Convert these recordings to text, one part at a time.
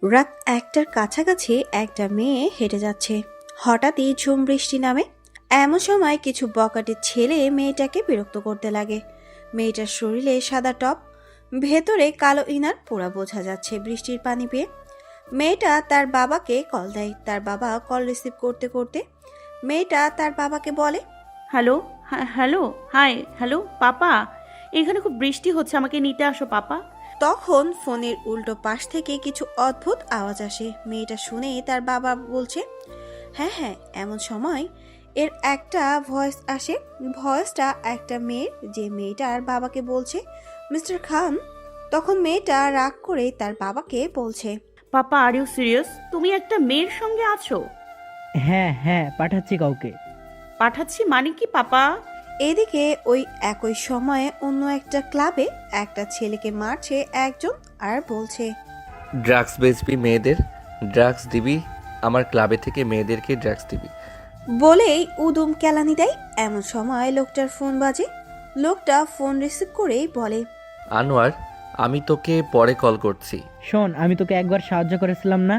রাত ১টার কাছাকাছি একটা মেয়ে হেঁটে যাচ্ছে। হঠাৎই ঝুম বৃষ্টি নামে। এমন সময় কিছু বকাটে ছেলে মেয়েটাকে বিরক্ত করতে লাগে। মেয়েটার শরীরে সাদা টপ, ভেতরে কালো ইনার, পুরা বোঝা যাচ্ছে বৃষ্টির পানি পেয়ে। মেয়েটা তার বাবাকে কল দেয়। তার বাবা কল রিসিভ করতে করতে মেয়েটা তার বাবাকে বলে, hello, hello, hi, hello papa. এখানে খুব বৃষ্টি হচ্ছে, আমাকে নিতে আসো পাপা। তখন ফোনের উল্টো পাশ থেকে কিছু অদ্ভুত আওয়াজ আসে। মেয়েটা শুনে তার বাবা বলছে, হ্যাঁ হ্যাঁ। এমন সময় এর একটা ভয়েস আসে। ভয়েসটা একটা মেয়ের, যে মেয়েটার বাবাকে বলছে, মিস্টার খান। তখন মেয়েটা রাগ করে তার বাবাকে বলছে, পাপা, আর ইউ সিরিয়াস? তুমি একটা মেয়ের সঙ্গে আছো? হ্যাঁ হ্যাঁ, পাঠাচ্ছি কাউকে। পাঠাচ্ছি মানে কি পাপা? এদিকে ওই একই সময়ে অন্য একটা ক্লাবে একটা ছেলেকে মারছে একজন, আর বলছে, ড্রাগস বেচবি মেয়েদের, ড্রাগস দিবি, আমার ক্লাবে থেকে মেয়েদেরকে ড্রাগস দিবি। বলেই উদুম কেলানি দেয়। এমন সময় লোকটার ফোন বাজে। লোকটা ফোন রিসিভ করেই বলে, আনোয়ার, আমি তোকে পরে কল করছি। শোন, আমি তোকে একবার সাহায্য করেছিলাম না?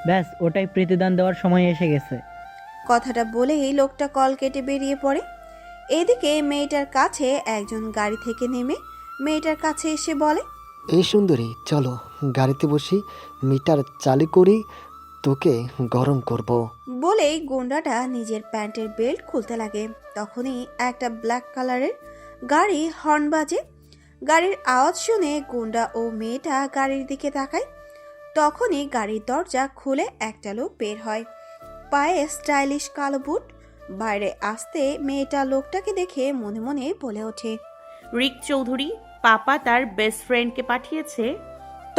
ব্যাস ওটাই প্রতিদান দেওয়ার সময় এসে গেছে। কথাটা বলেই লোকটা কল কেটে বেরিয়ে পড়ে। এদিকে মেয়েটার কাছে একজন গাড়ি থেকে নেমে মেয়েটার কাছে এসে বলে, এই সুন্দরী, চলো গাড়িতে বসি, মিটার চালু করি, তোকে গরম করব। বলেই গুন্ডাটা নিজের প্যান্টের বেল্ট খুলতে লাগে। তখনই একটা ব্ল্যাক কালারের গাড়ি হর্ন বাজে। গাড়ির আওয়াজ শুনে গুন্ডা ও মেয়েটা গাড়ির দিকে তাকায়। তখনই গাড়ির দরজা খুলে একটা লোক বের হয়, পায়ে স্টাইলিশ কালো বুট। বাইরে আসতে মেয়েটা লোকটাকে দেখে মনে মনে বলে ওঠে, রিক চৌধুরী, পাপা তার বেস্ট ফ্রেন্ডকে পাঠিয়েছে।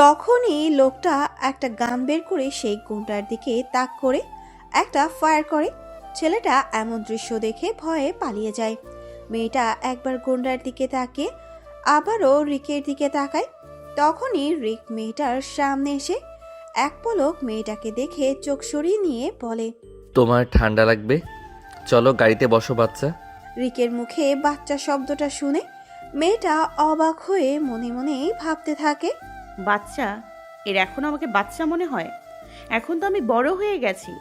তখনই লোকটা একটা গান বের করে সেই গুন্ডার দিকে তাক করে একটা ফায়ার করে। ছেলেটা এমন দৃশ্য দেখে ভয়ে পালিয়ে যায়। মেয়েটা একবার গুন্ডার দিকে তাকিয়ে আবারও রিকের দিকে তাকায়। তখনই রিক মেয়েটার সামনে এসে এক পলক মেয়েটাকে দেখে চোখ সরিয়ে নিয়ে বলে, তোমার ঠান্ডা লাগবে, চলো গাড়িতে বসো বাচ্চা। রিকের মুখে বাচ্চা শব্দটা শুনে মেয়েটা অবাক হয়ে মনে মনেই ভাবতে থাকে, বাচ্চা? এর এখন আমাকে বাচ্চা মনে হয়? এখন তো আমি বড় হয়ে গেছি।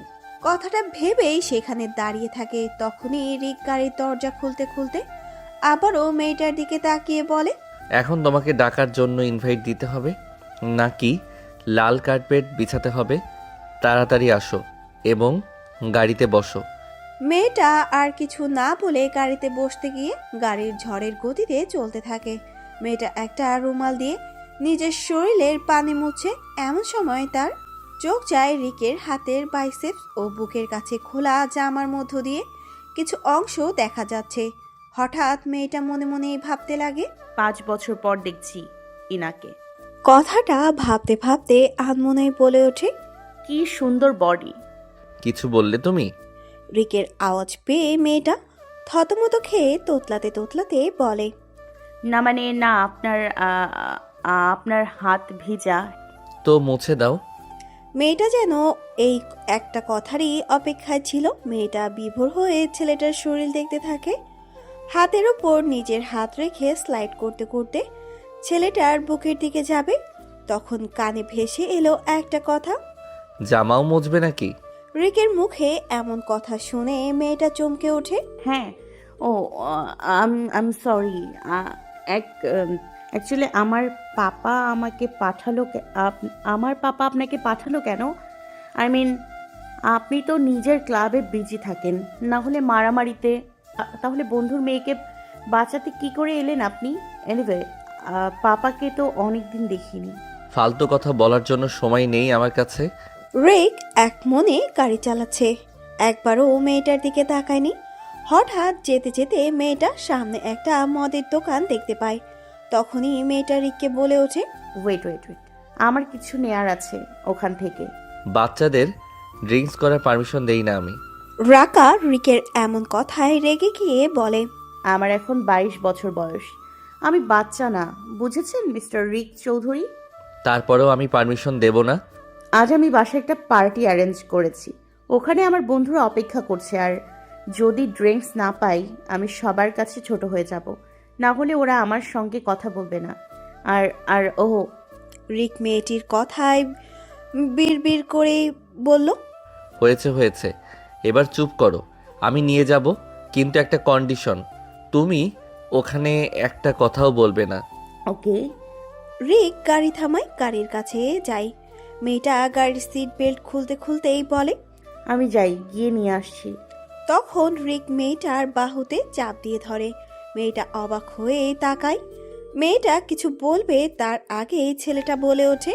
কথাটা ভেবেই সেখানে দাঁড়িয়ে থাকে। তখনই রিক গাড়ির দরজা খুলতে খুলতে আবারও মেয়েটার দিকে তাকিয়ে বলে, এখন তোমাকে ডাকার জন্য ইনভাইট দিতে হবে নাকি লাল কার্পেট বিছাতে হবে? তাড়াতাড়ি আসো এবং গাড়িতে বসো। মেয়েটা আর কিছু না বলে গাড়িতে বসতে গিয়ে গাড়ির ঝড়ের গতিতে চলতে থাকে। মেয়েটা একটা রুমাল দিয়ে নিজের শরীরের পানি মুছে। এমন সময় তার চোখ যায় রিকের হাতের বাইসেপস ও বুকের কাছে খোলা জামার মধ্য দিয়ে কিছু অংশ দেখা যাচ্ছে। হঠাৎ মেয়েটা মনে মনেই ভাবতে লাগে, 5 বছর পর দেখছি ইনাকে। কথাটা ভাবতে ভাবতে আনমনেই বলে ওঠে, কি সুন্দর বডি। কিছু বললে তুমি? রিকের আওয়াজ পেয়ে মেয়েটা থতমত খেয়ে তোতলাতে তোতলাতে বলে, না মানে না, আপনার হাত ভিজা। তো মুছে দাও। মেয়েটা যেন এই একটা কথারই অপেক্ষায় ছিল। মেয়েটা বিভোর হয়ে ছেলেটার শরীর দেখতে থাকে। হাতের ওপর নিজের হাত রেখে স্লাইড করতে করতে ছেলেটার বুকের দিকে যাবে। তখন কানে ভেসে এলো একটা কথা। জামাও মুছবে নাকি? রিকের মুখে এমন কথা শুনে মেয়েটা চমকে ওঠে। হ্যাঁ। ও, আম সরি। অ্যাকচুয়ালি আমার পাপা আমাকে পাঠালো আমার পাপা আপনাকে পাঠালো কেন? আই মিন, আপনি তো নিজের ক্লাবে বিজি থাকেন, না হলে মারামারিতে। তাহলে বন্ধুর মেয়েকে বাঁচাতে কি করে এলেন আপনি? এনিওয়ে, পাপাকে তো অনেক দিন দেখিনি। ফালতু কথা বলার জন্য সময় নেই আমার কাছে। রিক এক মনে গাড়ি চালাচ্ছে, একবারও মেয়েটার দিকে তাকায়নি। হঠাৎ যেতে যেতে মেয়েটা সামনে একটা মদের দোকান দেখতে পায়। তখনই মেয়েটা রিককে বলে ওঠে, ওয়েট ওয়েট ওয়েট, আমার কিছু নেয়ার আছে ওখান থেকে। বাচ্চাদের ড্রিঙ্কস করার পারমিশন দেই না আমি। রাকা রিকের এমন কথায় রেগে গিয়ে বলে, আমার এখন 22 বছর বয়স, আমি বাচ্চা না, বুঝেছেন মিস্টার রিক চৌধুরী? তারপরেও আমি পারমিশন দেব না। আজ আমি বাসায় একটা পার্টি অ্যারেঞ্জ করেছি, ওখানে আমার বন্ধুরা অপেক্ষা করছে, আর যদি ড্রিঙ্কস না পাই আমি সবার কাছে ছোট হয়ে যাব, না হলে ওরা আমার সঙ্গে কথা বলবে না। আর আর ও রিক মেয়েটির কথায় বিড়বিড় করেই বলল, হয়েছে হয়েছে, এবার চুপ করো। আমি নিয়ে যাব, কিন্তু একটা কন্ডিশন। তুমি ওখানে একটা কথাও বলবে না। ওকে। রিক গাড়ি থামায়, গাড়ির কাছে যায়। মেয়েটা গাড়ির সিট বেল্ট খুলতে খুলতেই বলে। আমি যাই, গিয়ে নিয়ে আসছি। তখন রিক মেয়েটার বাহুতে চাপ দিয়ে ধরে। মেয়েটা অবাক হয়ে তাকায়। মেয়েটা কিছু বলবে তার আগে ছেলেটা বলে ওঠে,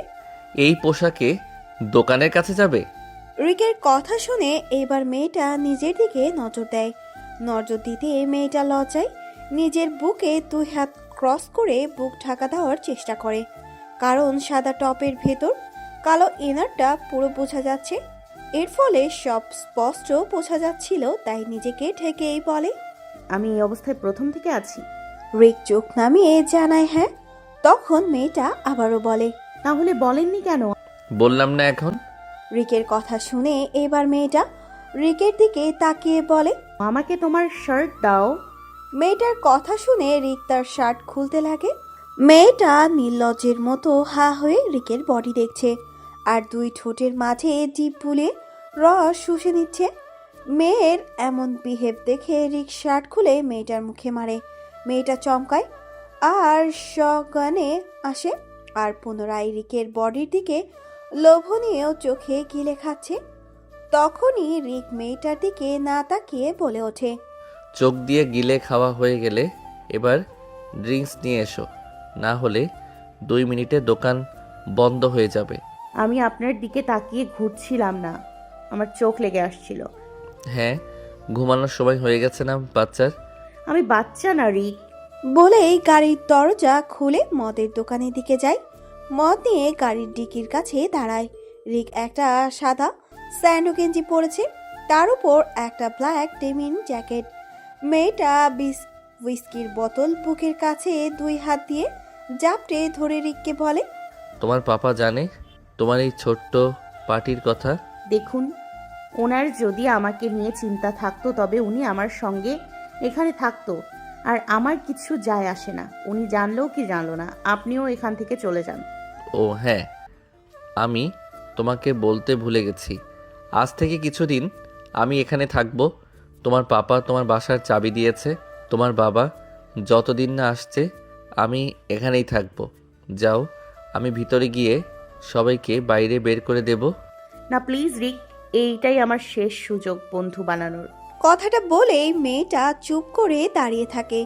এই পোশাকে দোকানের কাছে যাবে? রিকের কথা শুনে এবার মেয়েটা নিজের দিকে নজর দেয়। নজর দিতে মেয়েটা লজ্জায় নিজের বুকে 2 হাত ক্রস করে বুক ঢাকা দেওয়ার চেষ্টা করে, কারণ সাদা টপের ভেতর কালো ইনারটা পুরো বোঝা যাচ্ছে। এর ফলে সব স্পষ্ট বোঝা যাচ্ছিল, তাই নিজেকে ঢেকেই বলে। আমি এই অবস্থায় প্রথম থেকে আছি। রিক চোখ নামিয়ে জানায় হ্যাঁ। তখন মেয়েটা আবারও বলে, তাহলে বলেননি কেন? বললাম না এখন। রিকের কথা শুনে এবার মেয়েটা রিকের দিকে তাকিয়ে বলে। আমাকে তোমার শার্ট দাও। মেয়েটার কথা শুনে রিক তার শার্ট খুলতে লাগে। মেয়েটা নির্লজ্জের মতো হা হয়ে রিকের বডি দেখছে, আর 2 ঠোঁটের মাঝে জিভ বুলিয়ে রস শুষে নিচ্ছে। মেয়ের এমন বিহেভ দেখে রিক শার্ট খুলে মেয়েটার মুখে মারে। মেয়েটা চমকায় আর সজ্ঞানে আসে, আর পুনরায় রিকের বডির দিকে লোভনীয় চোখে গিলে খাচ্ছে। তখনই রিক মেয়েটার দিকে না তাকিয়ে বলে ওঠে, চোখ দিয়ে গিলে খাওয়া হয়ে গেলে এবার ড্রিঙ্কস নিয়ে এসো, না হলে 2 মিনিটে দোকান বন্ধ হয়ে যাবে। আমি আপনার দিকে তাকিয়ে ঘুরছিলাম না, আমার চোখ লেগে আসছিল। হ্যাঁ, ঘুমানোর সময় হয়ে গেছে না বাচ্চার? আমি বাচ্চা না রিক। বলেই গাড়ির দরজা খুলে মদের দোকানের দিকে যায়। মদ নিয়ে গাড়ির ডিকির কাছে দাঁড়ায়। রিক একটা সাদা স্যান্ডো গেঞ্জি পরেছে, তার উপর একটা ব্ল্যাক ডেমিন জ্যাকেট। মেয়েটা হুইস্কির বোতল বুকের কাছে 2 হাত দিয়ে জাপটে ধরে রিককে বলে, তোমার পাপা জানে তোমার এই ছোট্ট পার্টির কথা? দেখুন, ওনার যদি আমাকে নিয়ে চিন্তা থাকতো তবে উনি আমার সঙ্গে এখানে থাকতো, আর আমার কিছু যায় আসে না। উনি জানলেও কি জানলো না, আপনিও এখান থেকে চলে যান। ও হ্যাঁ, আমি তোমাকে বলতে ভুলে গেছি। আজ থেকে কিছুদিন আমি এখানে থাকবো। তোমার পাপা তোমার বাসার চাবি দিয়েছে। তোমার বাবা যতদিন না আসছে আমি এখানেই থাকবো। যাও, আমি ভিতরে গিয়ে সবাইকে বাইরে বের করে দেব। না প্লিজ রিক, এইটাই আমার শেষ সুযোগ বন্ধু বানানোর। কথাটা বলেই মেয়েটা চুপ করে দাঁড়িয়ে থাকে।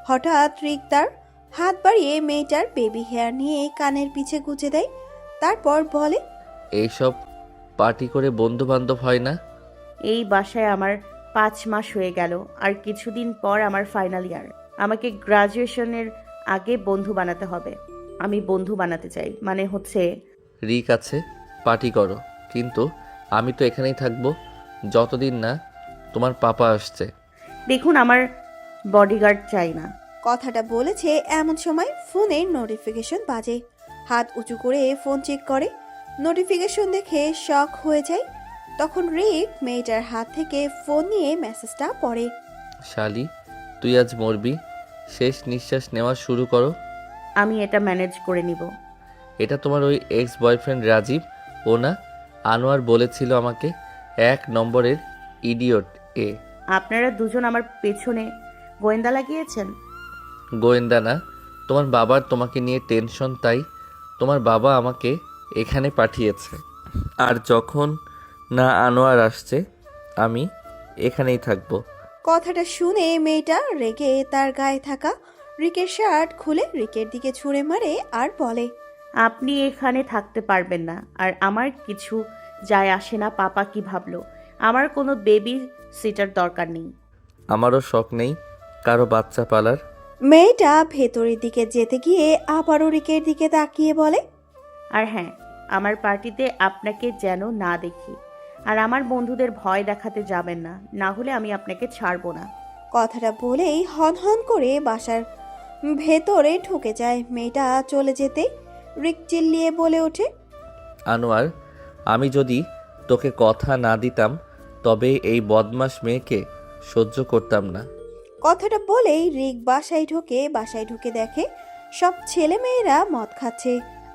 হঠাৎ রিক তার হাত বাড়িয়ে মেয়েটার বেবি হেয়ার নিয়ে কানের পিছে গুজে দেয়। তারপর বলে, এইসব পার্টি করে বন্ধু বান্ধব হয় না। এই বাসায় আমার 5 মাস হয়ে গেল, আর কিছুদিন পর আমার ফাইনাল ইয়ার। আমাকে গ্রাজুয়েশনের আগে বন্ধু বানাতে হবে। আমি বন্ধু বানাতে চাই, মানে হচ্ছে রিক আছে, পার্টি করো, কিন্তু আমি তো এখানেই থাকবো যতদিন না তোমার পাপা আসছে। দেখুন, আমার বডিগার্ড চাই না। কথাটা বলেছে এমন সময় ফোনের নোটিফিকেশন বাজে। হাত উঁচু করে ফোন চেক করে, নোটিফিকেশন দেখে শক হয়ে যায়। তখন রিক মেয়েটার হাত থেকে ফোন নিয়ে মেসেজটা পড়ে। শালি, তুই আজ মরবি। শেষ নিঃশ্বাস নেওয়া শুরু করো। আমি এটা ম্যানেজ করে নিব। এটা তোমার ওই এক্স বয়ফ্রেন্ড রাজীব, ও না? আনোয়ার বলেছিল আমাকে 1 নম্বরের ইডিয়ট এ। আপনারা দুজন আমার পেছনে গোয়েন্দা লাগিয়েছেন। গোয়েন্দা না, তোমার বাবার তোমাকে নিয়ে টেনশন, তাই তোমার বাবা আমাকে এখানে পাঠিয়েছে। আর যখন না আনোয়ার আসছে আমি এখানেই থাকবো। কথাটা শুনে মেয়েটা রেগে তার গায়ে থাকা রিকের শার্ট খুলে রিকের দিকে ছুঁড়ে মারে আর বলে, আপনি এখানে থাকতে পারবেন না, আর আমার কিছু যায় আসে না পাপা কি ভাবলো। আমার কোনো বেবি সিটার দরকার নেই। আমারও শখ নেই কারো বাচ্চা পালার। মেয়েটা ভেতরের দিকে যেতে গিয়ে আবারও রিকের দিকে তাকিয়ে বলে, আর হ্যাঁ, আমার পার্টিতে আপনাকে যেন না দেখি, আর আমার বন্ধুদের ভয় দেখাতে যাবেন না, না হলে আমি আপনাকে ছাড়বো না। কথাটা বলেই হন করে বাসার ভেতরে ঢুকে যায়। মেয়েটা চলে যেতে রিক চিল্লিয়ে বলে ওঠে, আনোয়ার, আমি যদি তোকে কথা না দিতাম তবে এই বদমাস মেয়েকে সহ্য করতাম না। কথাটা বলেই রিক বাসায় ঢুকে দেখে সব ছেলে মেয়েরা মদ খাচ্ছে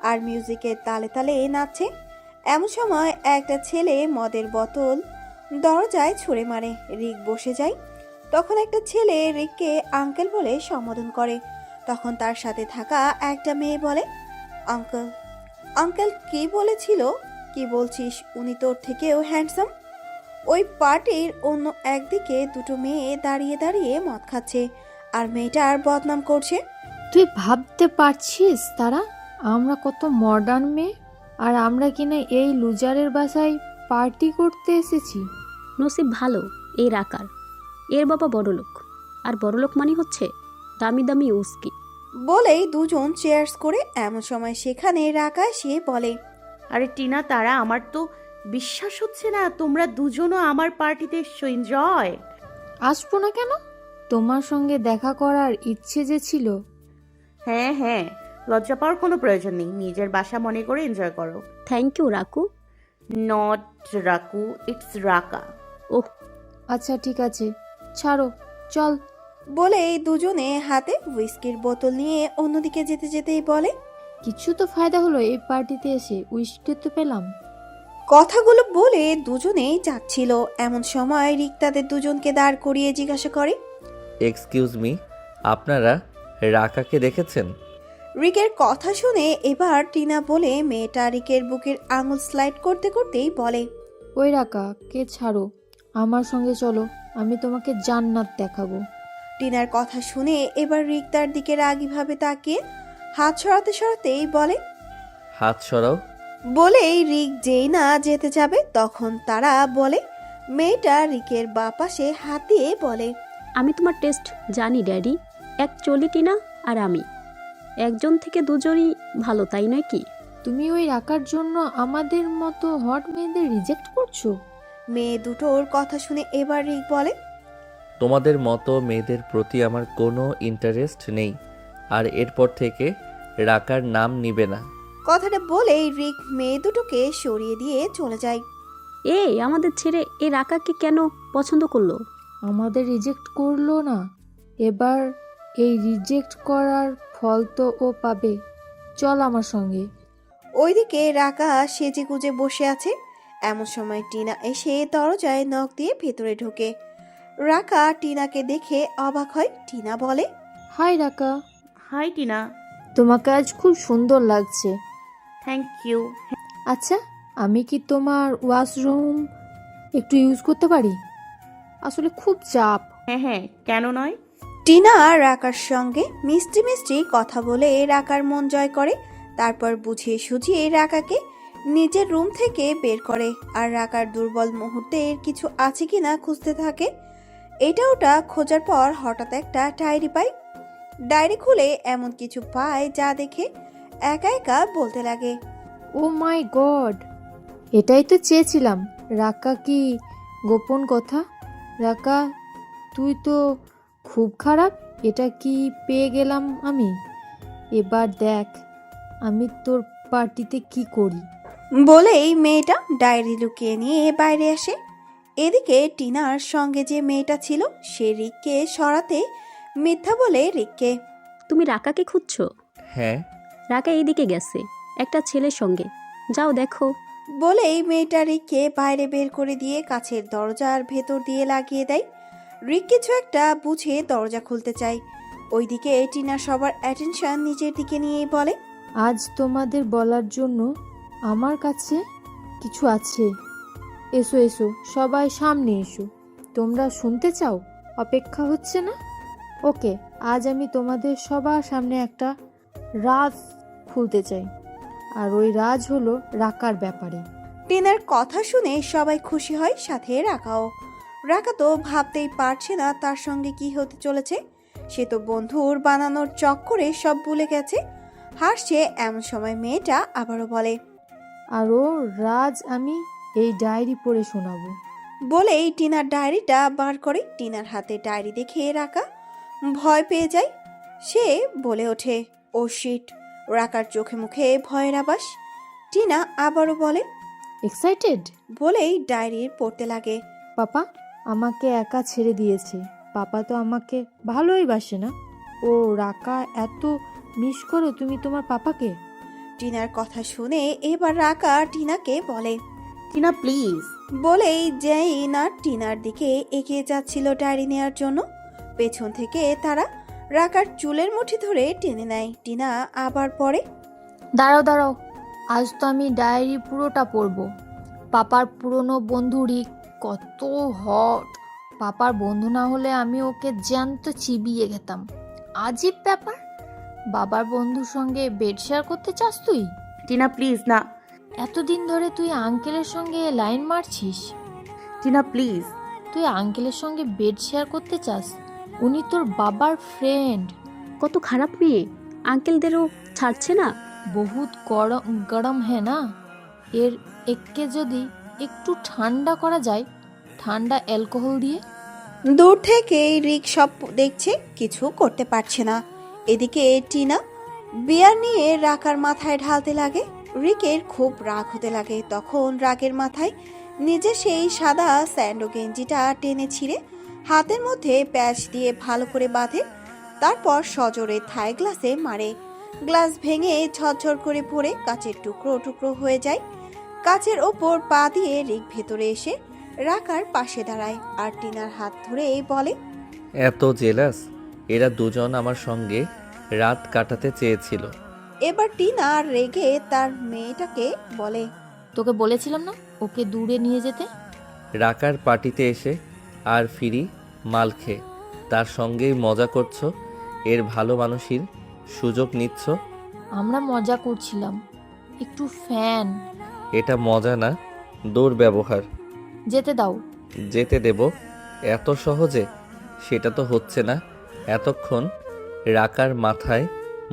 আর মিউজিকের তালে তালে নাচছে। এমন সময় একটা ছেলে মদের বোতল দরজায় ছুঁড়ে মারে। রিক বসে যায়। তখন একটা ছেলে রিককে আঙ্কেল বলে সম্বোধন করে। তখন তার সাথে থাকা একটা মেয়ে বলে, আঙ্কেল। আঙ্কেল কি বলেছিল? কি বলছিস? উনি তোর থেকেও হ্যান্ডসাম। ওই পার্টির অন্য একদিকে দুটো মেয়ে দাঁড়িয়ে দাঁড়িয়ে মদ খাচ্ছে আর মেয়েটার বদনাম করছে। তুই ভাবতে পারছিস তারা আমরা কত মডার্ন মেয়ে, আর আমরা কিনা এই লুজারের বাসায় পার্টি করতে এসেছি। নসিব ভালো এই রাকার, এর বাবা বড়লোক, আর বড়লোক মানে হচ্ছে দামি দামি উস্কি। বলেই দুজন চেয়ার্স করে। এমন সময় সেখানে রাকা এসে বলে, আরে টিনা, তারা আমার তো বিশ্বাস হচ্ছে না তোমরা দুজনও আমার পার্টিতে এসছো। এনজয়। আসবো না কেন? তোমার সঙ্গে দেখা করার ইচ্ছে যে ছিল। হ্যাঁ হ্যাঁ, লজ্জা পাওয়ার কোনো প্রয়োজন নেই, নিজের বাসা মনে করে এনজয় করো। Thank you Raku. Not Raku, it's Raka. Oh আচ্ছা ঠিক আছে, ছাড়ো, চল। বলেই দুজনে হাতে হুইস্কির বোতল নিয়ে অন্যদিকে যেতে যেতেই বলে, কিছু তো ফায়দা হলো এই পার্টিতে এসে, উইস্কি তো পেলাম। কথাগুলো বলে দুজনেই যাচ্ছিল। এমন সময় রিক তাদের দুজনকে দাঁড় করিয়ে জিজ্ঞাসা করে, এক্সকিউজ মি, আপনারা রাকাকে দেখেছেন? রিকের কথা শুনে এবার টিনা বলে মেয়েটা রিকের বুকের আঙুল স্লাইড করতে করতেই বলে, ওই রাকা কে, ছাড়ো, আমার সঙ্গে চলো, আমি তোমাকে জান্নাত দেখাবো। টিনার কথা শুনে এবার রিক তার দিকে রাগীভাবে তাকিয়ে হাত সরাতে সরাতেই বলে, হাত সরাও। বলেই রিক যেই না যেতে যাবে তখন তারা বলে, মেয়েটা রিকের বাঁ পাশে হাত দিয়ে বলে, আমি তোমার টেস্ট জানি ড্যাডি। এক চলিটিনা আর আমি একজন থেকে দুজনই ভালো, তাই নয় কি? তুমি ওই রাকার জন্য আমাদের মতো হট মেয়েদের রিজেক্ট করছো? মেয়ে দুটোর কথা শুনে এবার রিক বলে, তোমাদের মতো মেয়েদের প্রতি আমার কোনো ইন্টারেস্ট নেই, আর এরপর থেকে রাকার নাম নিবে না। কথাটা বলেই রিক মেয়ে দুটোকে সরিয়ে দিয়ে চলে যায়। এই আমাদের ছেড়ে এই রাকাকে কেন পছন্দ করলো? আমাদের রিজেক্ট করলো না, এবার এই রিজেক্ট করার ফল তো ও পাবে। চল আমার সঙ্গে। ওইদিকে রাকা সেজে গুজে বসে আছে। এমন সময় টিনা এসে দরজায় নখ দিয়ে ভেতরে ঢোকে। রাকা টিনাকে দেখে অবাক হয়। টিনা বলে, হাই রাকা। হাই টিনা। তোমাকে আজ খুব সুন্দর লাগছে। Thank you. আচ্ছা, আমি কি তোমার ওয়াশরুম একটু ইউজ করতে পারি? আসলে খুব চাপ। হ্যাঁ হ্যাঁ, কেন নয়। টিনা রাকার সঙ্গে মিষ্টি মিষ্টি কথা বলে রাকার মন জয় করে। তারপর বুঝিয়ে সুঝিয়ে রাকাকে নিজের রুম থেকে বের করে আর রাকার দুর্বল মুহূর্তের কিছু আছে কিনা খুঁজতে থাকে। এটা ওটা খোঁজার পর হঠাৎ একটা ডায়েরি পায়। ডায়েরি খুলে এমন কিছু পায় যা দেখে একা একা বলতে লাগে, ও মাই গড, এটাই তো চেয়েছিলাম। রাকা কি গোপন কথা? রাকা, তুই তো খুব খারাপ। এটা কি পেয়ে গেলাম আমি? এবার দেখ আমি তোর পার্টিতে কি করি। বলেই মেয়েটা ডায়েরি লুকিয়ে নিয়ে বাইরে আসে। এদিকে টিনার সঙ্গে যে মেয়েটা ছিল সে রিককে সরাতে মিথ্যা বলে রিককে, তুমি রাকাকে খুঁজছো? হ্যাঁ। রাকা এইদিকে গেছে একটা ছেলের সঙ্গে, যাও দেখো। বলেই মেয়েটা রিককে বাইরে বের করে দিয়ে কাছের দরজার ভেতর দিয়ে লাগিয়ে দেয়। রিক কিছু একটা বুঝে দরজা খুলতে চায়। ওইদিকে টিনা সবার অ্যাটেনশন নিজের দিকে নিয়েই বলে, আজ তোমাদের বলার জন্য আমার কাছে কিছু আছে। এসো এসো, সবাই সামনে এসো। তোমরা শুনতে চাও? অপেক্ষা হচ্ছে না? ওকে, আজ আমি তোমাদের সবার সামনে একটা রাজ খুলতে চাই, আর ওই রাজ হলো রাকার ব্যাপারে। টিনার কথা শুনে সবাই খুশি হয়, সাথে রাকাও। রাকা তো ভাবতেই পারছে না তার সঙ্গে কি হতে চলেছে। সে তো বন্ধুর বানানোর চক্করে সব ভুলে গেছে। হাসছে। এমন সময় মেয়েটা আবারও বলে, আর ও রাজ আমি এই ডায়েরি পড়ে শোনাবো। বলেই টিনার ডায়েরিটা বার করে। টিনার হাতে ডায়েরি দেখে রাকা ভয় পেয়ে যায়। সে বলে ওঠে, ও শিট। রাকার চোখে মুখে ভয়ের আভাস। টিনা আবারও বলে, এক্সাইটেড? বলেই ডায়েরি পড়তে লাগে। পাপা আমাকে একা ছেড়ে দিয়েছে। পাপা তো আমাকে ভালোই বাসে না। ও রাকা, এত মিস করো তুমি তোমার পাপাকে? টিনার কথা শুনে এবার রাকা টিনাকে বলে। টিনা প্লিজ। বলেই যেই না টিনার দিকে এগিয়ে যাচ্ছিল ডায়েরি নেওয়ার জন্য, পেছন থেকে তারা রাকার চুলের মুঠি ধরে টেনে নেয়। টিনা আবার পড়ে। দাঁড়াও দাঁড়াও, আজ তো আমি ডায়েরি পুরোটা পড়বো। পাপার পুরনো বন্ধু রিক কত হট। পাপার বন্ধু না হলে আমি ওকে জ্যান্ত চিবিয়ে খেতাম। আজীব ব্যাপার, বাবার বন্ধুর সঙ্গে বেড শেয়ার করতে চাস তুই? টিনা প্লিজ না। এতদিন ধরে তুই আঙ্কেলের সঙ্গে লাইন মারছিস। টিনা প্লিজ। তুই আঙ্কেলের সঙ্গে বেড শেয়ার করতে চাস? উনি তোর বাবার ফ্রেন্ড। কত খারাপ মেয়ে, আঙ্কেলদেরও ছাড়ছে না। বহুত গরম গরম হ্যাঁ না, এর এককে যদি একটু ঠান্ডা করা যায়, ঠান্ডা অ্যালকোহল দিয়ে। দূর থেকে রিক সব দেখছে, কিছু করতে পারছে না। এদিকে টিনা বিয়ার নিয়ে রাকার মাথায় ঢালতে লাগে। রিকের খুব রাগ হতে লাগে। তখন রাগের মাথায় নিজে সেই সাদা স্যান্ডো গেঞ্জিটা টেনে ছিঁড়ে হাতের মধ্যে প্যাচ দিয়ে ভালো করে বাঁধে। তারপর সজোরে থাই গ্লাসে মারে। গ্লাস ভেঙে ঝরঝর করে পড়ে কাচের টুকরো টুকরো হয়ে যায়। কাচের ওপর পা দিয়ে রিক ভেতরে এসে রাকার পাশে দাঁড়ায় আর টিনার হাত ধরে বলে, এত জেলাস, এরা দুজন আমার সঙ্গে রাত কাটাতে চেয়েছিল। এবার টিনা রেগে তার মেয়েটাকে বলে, তোকে বলেছিলাম না ওকে দূরে নিয়ে যেতে? রাকার পার্টিতে এসে আর ফিরি মাল খেয়ে তার সঙ্গেই মজা করছো, এর ভালো মানুষের সুযোগ নিচ্ছ। আমরা মজা করছিলাম, একটু ফ্যান। এটা মজা না, দুর্ব্যবহার। যেতে দাও। যেতে দেব এত সহজে? সেটা তো হচ্ছে না। এতক্ষণ রাকার মাথায়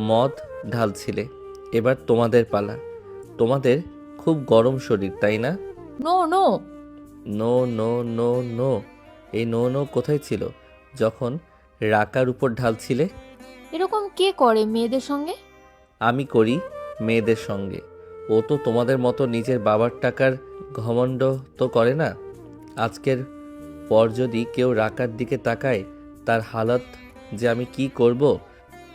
মদ ঢালছিলে, এবার তোমাদের পালা। তোমাদের খুব গরম শরীর, তাই না? No no. No no no no. এই নো নো কোথায় ছিল যখন রাকার উপর ঢালছিলে? এরকম কে করে মেয়েদের সঙ্গে? আমি করি মেয়েদের সঙ্গে। ও তো তোমাদের মতো নিজের বাবার টাকার ঘমণ্ড তো করে না। আজকের পর যদি কেউ রাকার দিকে তাকায়, তার হালত যে আমি কি করব।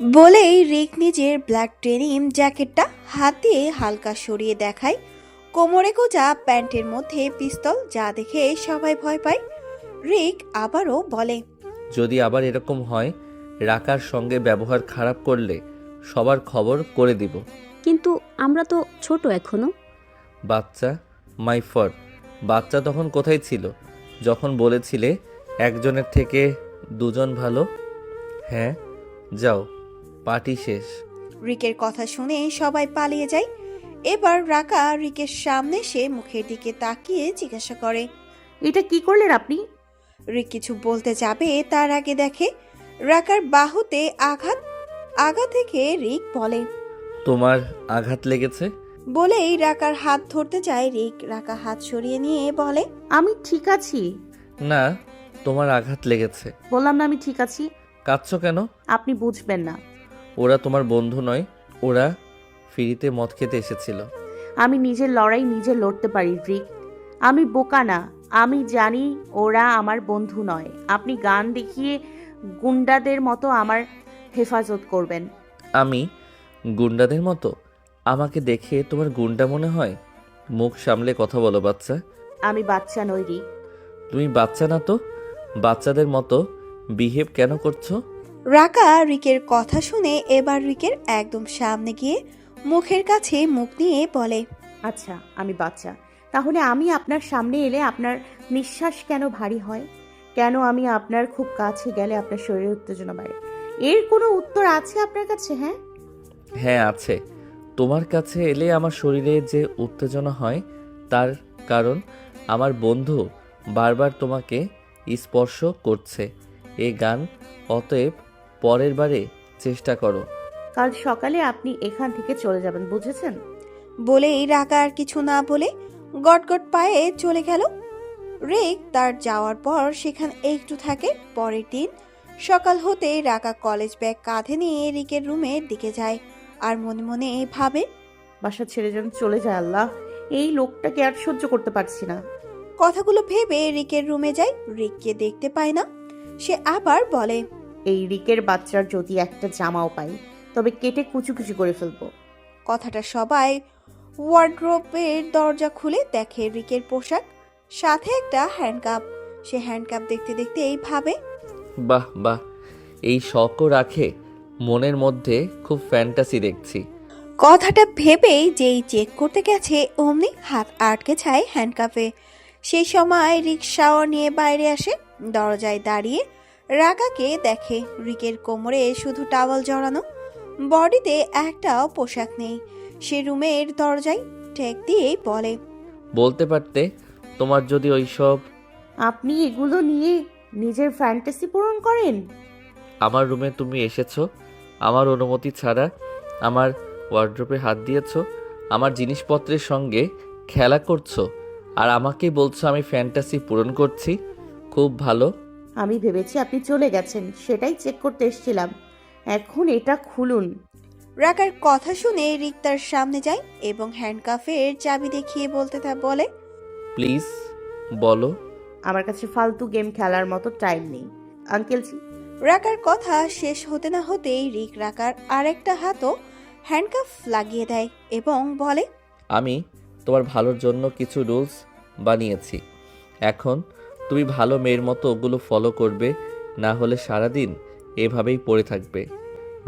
বলেই রিক নিজের ব্ল্যাক ডেনিম জ্যাকেটটা হাত দিয়ে হালকা সরিয়ে দেখায়। কোমরে গোজা প্যান্টের মধ্যে পিস্তল, যা দেখে সবাই ভয় পায়। রিক আবারও বলে, যদি আবার এরকম হয়, রাকার সঙ্গে ব্যবহার খারাপ করলে সবার খবর করে দিব। কিন্তু আমরা তো ছোট এখনো। বাচ্চা মাই ফট। বাচ্চা তখন কোথায় ছিল যখন বলেছিলে একজনের থেকে দুজন ভালো? হ্যাঁ, যাও, পার্টি শেষ। রিকের কথা শুনে সবাই পালিয়ে যায়। এবার রাকা রিকের সামনে সে মুখের দিকে তাকিয়ে জিজ্ঞাসা করে, এটা কি করলেন আপনি? রিক কিছু বলতে যাবে তার আগে দেখে রাকার বাহুতে আঘাত। আগা থেকে রিক বলে, তোমার আঘাত লেগেছে? বলেই রাকার হাত ধরতে যায় রিক। রাকা হাত সরিয়ে নিয়ে বলে, আমি ঠিক আছি। না, তোমার আঘাত লেগেছে। বললাম না আমি ঠিক আছি। কাঁদছো কেন? আপনি বুঝবেন না। ওরা তোমার বন্ধু নয়, ওরা ফ্রিতে মদ খেতে এসেছিল। আমি নিজের লড়াই নিজে লড়তে পারি রিক। আমি বোকা না, আমি জানি ওরা আমার বন্ধু নয়। আপনি গান দেখিয়ে গুন্ডাদের মতো আমার হেফাজত করবেন। আমি গুন্ডাদের মতো? আমাকে দেখে তোমার গুন্ডা মনে হয়? মুখ সামলে কথা বলো বাচ্চা। আমি বাচ্চা নই রিক। তুমি বাচ্চা না তো? বাচ্চাদের মতো বিহেভ কেন করছো? রাকা রিকের কথা শুনে এবার রিকের একদম সামনে গিয়ে মুখের কাছে মুখ নিয়ে বলে, আচ্ছা আমি বাচ্চা, তাহলে আমি আপনার সামনে এলে আপনার নিঃশ্বাস কেন ভারী হয়? কেন আমি আপনার খুব কাছে গেলে আপনার শরীরে উত্তেজনা বাড়ে? এর কোনো উত্তর আছে আপনার কাছে? হ্যাঁ হ্যাঁ আছে। তোমার কাছে এলে আমার শরীরে যে উত্তেজনা হয়, তার কারণ আমার বন্ধু বারবার তোমাকে স্পর্শ করছে। এই গান, অতএব পরের বারে চেষ্টা করো। কাল সকালে আপনি এখান থেকে চলে যাবেন, বুঝেছেন? বলেই রাকা আর কিছু না বলে গটগট পায়ে চলে গেল। রিক তার যাওয়ার পর সেখানে একটু থাকে। পরের দিন সকাল হতে রাকা কলেজ ব্যাগ কাঁধে নিয়ে রিকের রুমের দিকে যায় আর মনে মনে ভাবে, বাসা ছেড়ে যেন চলে যায় আল্লাহ, এই লোকটাকে আর সহ্য করতে পারছি না। কথাগুলো ভেবে রিকের রুমে যায়। রিককে দেখতে পায় না। সে আবার বলে, এই রিকের বাচ্চার যদি একটা জামাও পাই, তবে কেটে কুচু কুচু করে ফেলবো। কথাটা সবাই ওয়ার্ড্রোবের দরজা খুলে দেখে রিকের পোশাক, সাথে একটা হ্যান্ডকাপ। সে হ্যান্ডকাপ দেখতে দেখতে এই ভাবে, বাহ বাহ, এই শখও রাখে। মনের মধ্যে খুব ফ্যান্টাসি দেখছি। কথাটা ভেবেই যেই চেক করতে গেছে অমনি হাত আটকে যায় হ্যান্ডকাপে। সেই সময় রিক শাওয়ার নিয়ে বাইরে আসে, দরজায় দাঁড়িয়ে রাকাকে দেখে। রিকের কোমরে শুধু টাওয়াল জড়ানো, বডিতে একটাও পোশাক নেই। সে রুমের দরজায় ঠেক দিয়েই বলে, বলতে পারতে তোমার যদি ওইসব। আপনি এগুলো নিয়ে নিজের ফ্যান্টাসি পূরণ করেন? আমার রুমে তুমি এসেছো আমার অনুমতি ছাড়া, আমার ওয়ার্ড্রোবে হাত দিয়েছো, আমার জিনিসপত্রের সঙ্গে খেলা করছো, আর আমাকেই বলছো আমি ফ্যান্টাসি পূরণ করছি। খুব ভালো। আমি ভেবেছি আপনি চলে গেছেন, সেটাই চেক করতে এসেছিলাম। এখন এটা খুলুন। রাকার কথা শুনে রিক তার সামনে যায় এবং হ্যান্ডকাফের চাবি দেখিয়ে বলে, প্লিজ বলো। আমার কাছে ফালতু গেম খেলার মতো টাইম নেই আঙ্কেলজি। রাকার কথা শেষ হতে না হতেই রিক রাকার আরেকটা হাতও হ্যান্ডকাফ লাগিয়ে দেয় এবং বলে, আমি তোমার ভালোর জন্য কিছু রুলস বানিয়েছি। এখন তুমি ভালো মেয়ের মতো ওগুলো ফলো করবে, না হলে সারাদিন এভাবেই পড়ে থাকবে।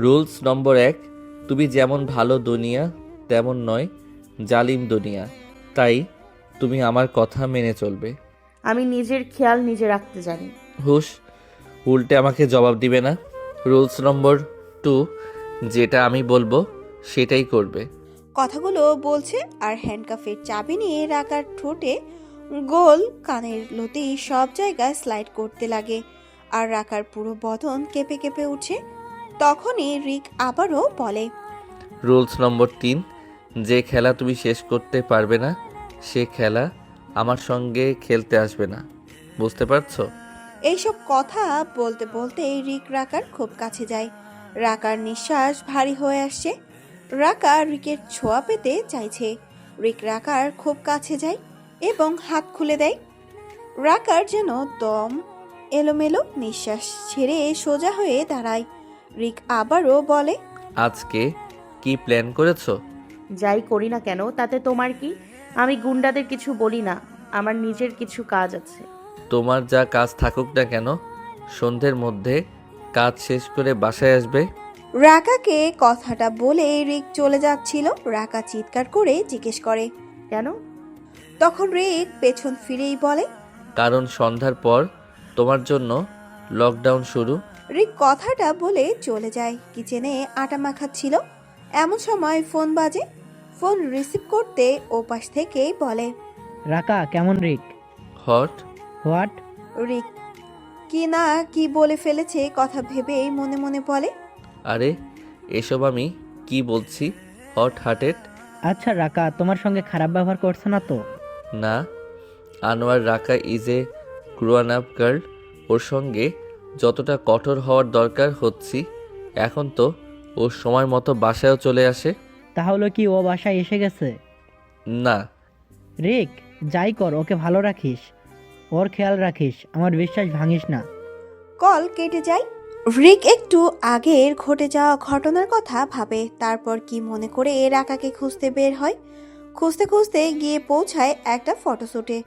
রুলস নম্বর 1, তুমি যেমন ভালো দুনিয়া তেমন নয় জালিম দুনিয়া, তাই তুমি আমার কথা মেনে চলবে। আমি নিজের খেয়াল নিজে রাখতে জানি। হুশ, উল্টে আমাকে জবাব দিবে না। রুলস নম্বর 2, যেটা আমি বলবো সেটাই করবে। কথাগুলো বলছে আর হ্যান্ডকাফের চাবি নিয়ে রাকার ঠোঁটে গোল কানের লতি সব জায়গায় স্লাইড করতে লাগে আর রাকার পুরো বদন কেঁপে কেঁপে উঠে। তখনই রিক আবারও বলে, রুলস নম্বর 3, যে খেলা তুমি শেষ করতে পারবে না সে খেলা আমার সঙ্গে খেলতে আসবে না। বুঝতে পারছো? এইসব কথা বলতে বলতে রিক রাকার খুব কাছে যায়। রাকার নিঃশ্বাস ভারী হয়ে আসছে। রাকা রিকের ছোঁয়া পেতে চাইছে। রিক রাকার খুব কাছে যায় এবং হাত খুলে দেয়। রাকার যেন দম এলোমেলো নিঃশ্বাস ছেড়ে সোজা হয়ে দাঁড়ায়। রিক আবারও বলে, আজকে কি প্ল্যান করেছো? যাই করি না কেন তাতে তোমার কি? আমি গুন্ডাদের কিছু বলি না, আমার নিজের কিছু কাজ আছে। তোমার যা কাজ থাকুক না কেন, সন্ধ্যের মধ্যে কাজ শেষ করে বাসায় আসবে। রাকাকে কথাটা বলে রিক চলে যাচ্ছিল। রাকা চিৎকার করে জিজ্ঞেস করে, কেন? তখন রিক পেছন ফিরেই বলে, কারণ সন্ধ্যার পর তোমার জন্য লকডাউন শুরু। রিক কথাটা বলে চলে যায়। কিচেনে আটা মাখাচ্ছিল, এমন সময় ফোন বাজে। ফোন রিসিভ করতে ওপাশ থেকেই বলে, রাকা কেমন রিক? হট। হোয়াট? রিক কি না কি বলে ফেলেছে কথা ভেবেই মনে মনে বলে, আরে এসব আমি কি বলছি? Hot hearted? আচ্ছা রাকা, তোমার সঙ্গে খারাপ ব্যবহার করছে না তো? না, আনোয়ার রাকা ইজ এ গ্রোয়ান আপ গার্ল। ওর সঙ্গে যতটা কঠোর হওয়ার দরকার হচ্ছি এখন, তো ওর সময় মতো বাসায়ও চলে আসে। তাহলে কি ও বাসায় এসে গেছে? না। রিক যাই কর, ওকে ভালো রাখিস, ওর খেয়াল রাখিস, আমার বিশ্বাস ভাঙিস না। কল কেটে যায়। রিক একটু আগের ঘটে যাওয়া ঘটনার কথা ভাবে, তারপর কি মনে করে রাকাকে খুঁজতে বের হয়। খুঁজতে খুঁজতে গিয়ে পৌঁছায় একটা ফটোশ্যুটে,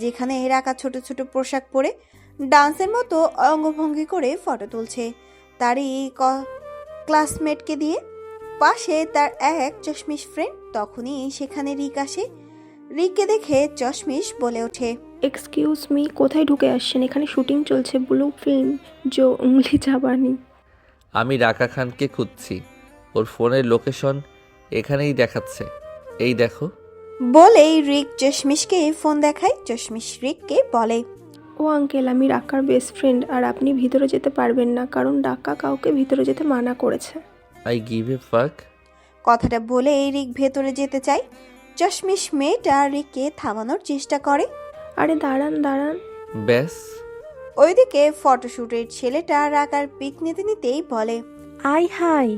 যেখানে রাকা ছোট ছোট পোশাক পরে ডান্সের মতো অঙ্গভঙ্গি করে ফটো তুলছে তারই ক্লাসমেটকে দিয়ে। পাশে তার এক চশমিশ ফ্রেন্ড। তখনই সেখানে রিক আসে। রিককে দেখে চশমিশ বলে ওঠে, এক্সকিউজ মি, কোথায় ঢুকে আসছেন? এখানে শুটিং চলছে, ব্লু ফিল্ম জো উংলি জাবানি। আমি রাকা খানকে খুঁজছি, ওর ফোনের লোকেশন এখানেই দেখাচ্ছে, এই দেখো। বলেই রিক চশমিশকে ফোন দেখায়। চশমিশ রিককে বলে, ও আঙ্কেল, আমি রাকার বেস্ট ফ্রেন্ড, আর আপনি ভিতরে যেতে পারবেন না কারণ রাকা কাউকে ভিতরে যেতে মানা করেছে। আই গিভ এ ফাক। কথাটা বলে রিক ভেতরে যেতে চায়। চশমিশ মেয়েটা রিককে থামানোর চেষ্টা করে। আরে দাঁড়ান দাঁড়ান। ব্যাস। ওইদিকে ফটোশুটের ছেলেটা রাকার পিক নিতে নিতেই বলে, আই হাই,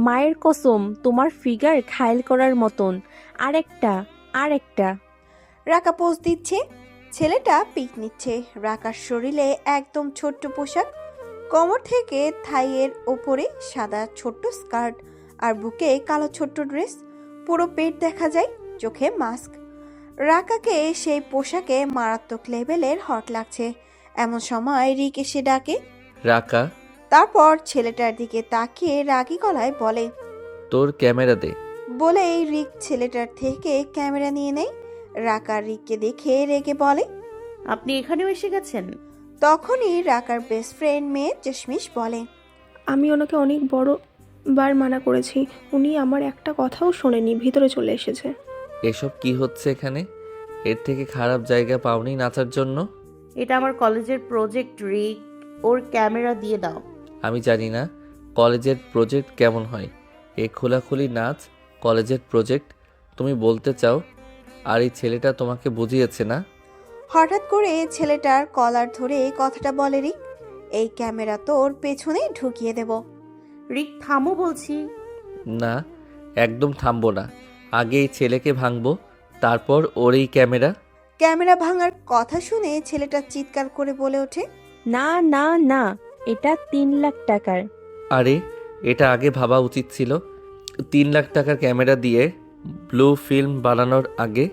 মায়ের কসম, তোমার ফিগার খাইল করার মতন। আরেকটা। রাকা পোজ দিচ্ছে, ছেলেটা পিক নিচ্ছে। রাকার শরীরে একদম ছোট্ট পোশাক, কোমর থেকে থাইয়ের ওপরে সাদা ছোট্ট স্কার্ট আর বুকে কালো ছোট্ট ড্রেস। পুরো পেট দেখা যায়, চোখে মাস্ক। রাকাকে সেই পোশাকে মারাত্মক লেভেলের হট লাগছে। এমন সময় রিক এসে ডাকে। রাকা, তারপর ছেলেটার দিকে তাকিয়ে রাগী গলায় বলে। তোর ক্যামেরা দে। বলেই রিক ছেলেটার থেকে ক্যামেরা নিয়ে নেয়। রাকা রিককে দেখে রেগে বলে। আপনি এখানেও এসে গেছেন? তখনই রাকার বেস্ট ফ্রেন্ড মেয়ে চশমিশ বলে। আমি ওনাকে অনেক বার মানা করেছি, উনি আমার একটা কথাও শোনেনি, ভিতরে চলে এসেছে। এসব কি হচ্ছে এখানে? এর থেকে খারাপ জায়গা পাওনি নাচার জন্য? এটা আমার কলেজের প্রজেক্ট রিক, ওর ক্যামেরা দিয়ে দাও। আমি জানি না কলেজের প্রজেক্ট কেমন হয়। এ খোলাখুলি নাচ কলেজের প্রজেক্ট তুমি বলতে চাও? আর এই ছেলেটা তোমাকে বুঝিয়েছে না? হঠাৎ করে ছেলেটার কলার ধরে কথাটা বলে রিক। এই ক্যামেরা তোর পেছনে ঢুকিয়ে দেব। রিক থামো বলছি। না, একদম থামবো না। আগে এই ছেলেকে ভাঙবো, তারপর ওর এই ক্যামেরা। ক্যামেরা ভাঙার কথা শুনে ছেলেটা চিৎকার করে বলে ওঠে। না না না, এটা 3 লাখ টাকার। আরে, এটা আগে ভাবা উচিত ছিল। 3 লাখ টাকার ক্যামেরা দিয়ে ব্লু ফিল্ম বানানোর আগে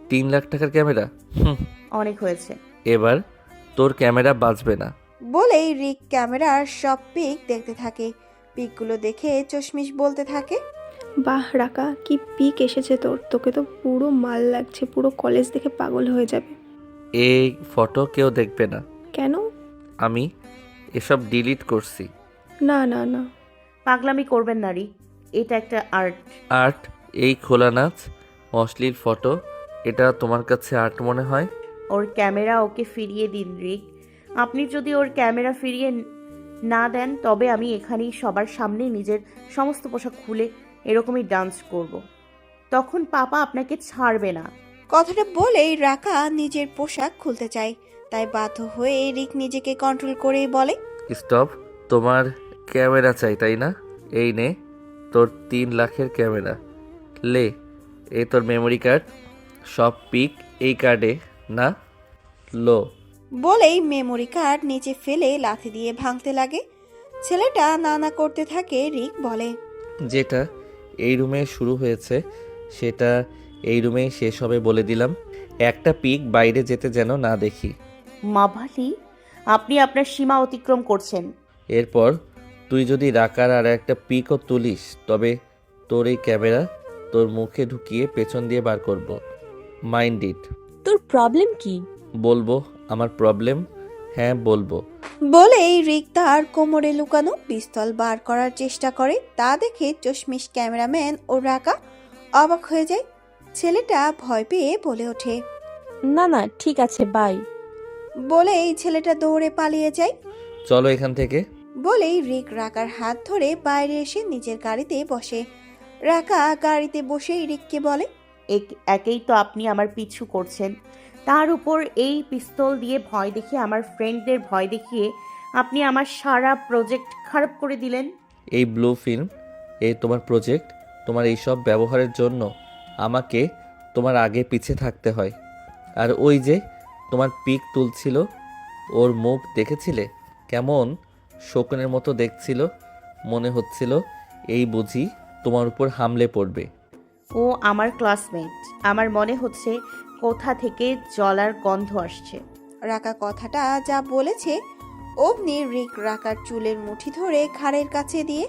3 লাখ টাকার ক্যামেরা। অনেক হয়েছে। এবার তোর ক্যামেরা বাজবে না। বলেই রিক ক্যামেরার সব পিক দেখতে থাকে। পিকগুলো দেখে চশমিশ বলতে থাকে। বাহ রাকা, কি পিক এসেছে তোর, তোকে তো পুরো মাল লাগছে, পুরো কলেজ দেখে পাগল হয়ে যাবে। এই ফটো কেউ দেখবে না। কেন? আমি এসব ডিলিট করছি। না না না। পাগলামি করবেন না রিক, এটা একটা আর্ট। আর্ট? এই খোলা নাচ, অশ্লীল ফটো, এটা তোমার কাছে আর্ট মনে হয়? ওর ক্যামেরা ওকে ফিরিয়ে দিন রিক। আপনি যদি ওর ক্যামেরা ফিরিয়ে না দেন তবে আমি এখানেই সবার সামনে নিজের সমস্ত পোশাক খুলে এরকমই ডান্স করব। তখন পাপা আপনাকে ছাড়বে না। কথাটা বলেই রাকা নিজের পোশাক খুলতে চায়। তাই বাধ্য হয়ে রিক নিজেকে কন্ট্রোল করেই বলে। স্টপ। তোমার ক্যামেরা চাই তাই না? এই নে তোর 3 লাখের ক্যামেরা। লে, এই তোর মেমোরি কার্ড। সব পিক এই কার্ডে না। লো। বলেই মেমোরি কার্ড নিচে ফেলে লাথি দিয়ে ভাঙতে লাগে। ছেলেটা নানা করতে থাকে। রিক বলে। যেটা এই রুমে শুরু হয়েছে সেটা এই রুমেই শেষ হবে বলে দিলাম। একটা পিক বাইরে যেতে যেন না দেখি। মাভালি, আপনি আপনার সীমা অতিক্রম করছেন। এরপর তুই যদি রাকার আর একটা পিকও তুলিস তবে তোর এই ক্যামেরা তোর মুখে ঢুকিয়ে পেছন দিয়ে বার করব। Mind it. তোর প্রবলেম কি? বলবো আমার প্রবলেম? হ্যাঁ বলবো। বলেই রিক তার কোমরে লুকানো পিস্তল বার করার চেষ্টা করে। তা দেখে চশমিশ, ক্যামেরাম্যান ও রাকা অবাক হয়ে যায়। ছেলেটা ভয় পেয়ে বলে ওঠে। না না, ঠিক আছে, বাই। বলেই ছেলেটা দৌড়ে পালিয়ে যায়। চলো এখান থেকে। বলেই রিক রাকার হাত ধরে বাইরে এসে নিজের গাড়িতে বসে। রাকা গাড়িতে বসেই রিককে বলে। একেই তো আপনি আমার পিছু করছেন, তার উপর এই পিস্তল দিয়ে ভয় দেখিয়ে, আমার ফ্রেন্ডদের ভয় দেখিয়ে আপনি আমার সারা প্রজেক্ট খারাপ করে দিলেন। এই ব্লু ফিল্ম, এই তোমার প্রজেক্ট, তোমার এইসব ব্যবহারের জন্য আমাকে তোমার আগে পিছে থাকতে হয়। আর ওই যে তোমার পিক তুলছিল, ওর মুখ দেখেছিলে? কেমন শকুনের মতো দেখছিল। মনে হচ্ছিল এই বুঝি তোমার উপর হামলে পড়বে। ও আমার ক্লাসমেট, আমার মনে হচ্ছে কোথা থেকে জলার গন্ধ আসছে। রাকা কথাটা যা বলেছে অমনি রিক রাকার চুলের মুঠি ধরে ঘাড়ের কাছে দিয়ে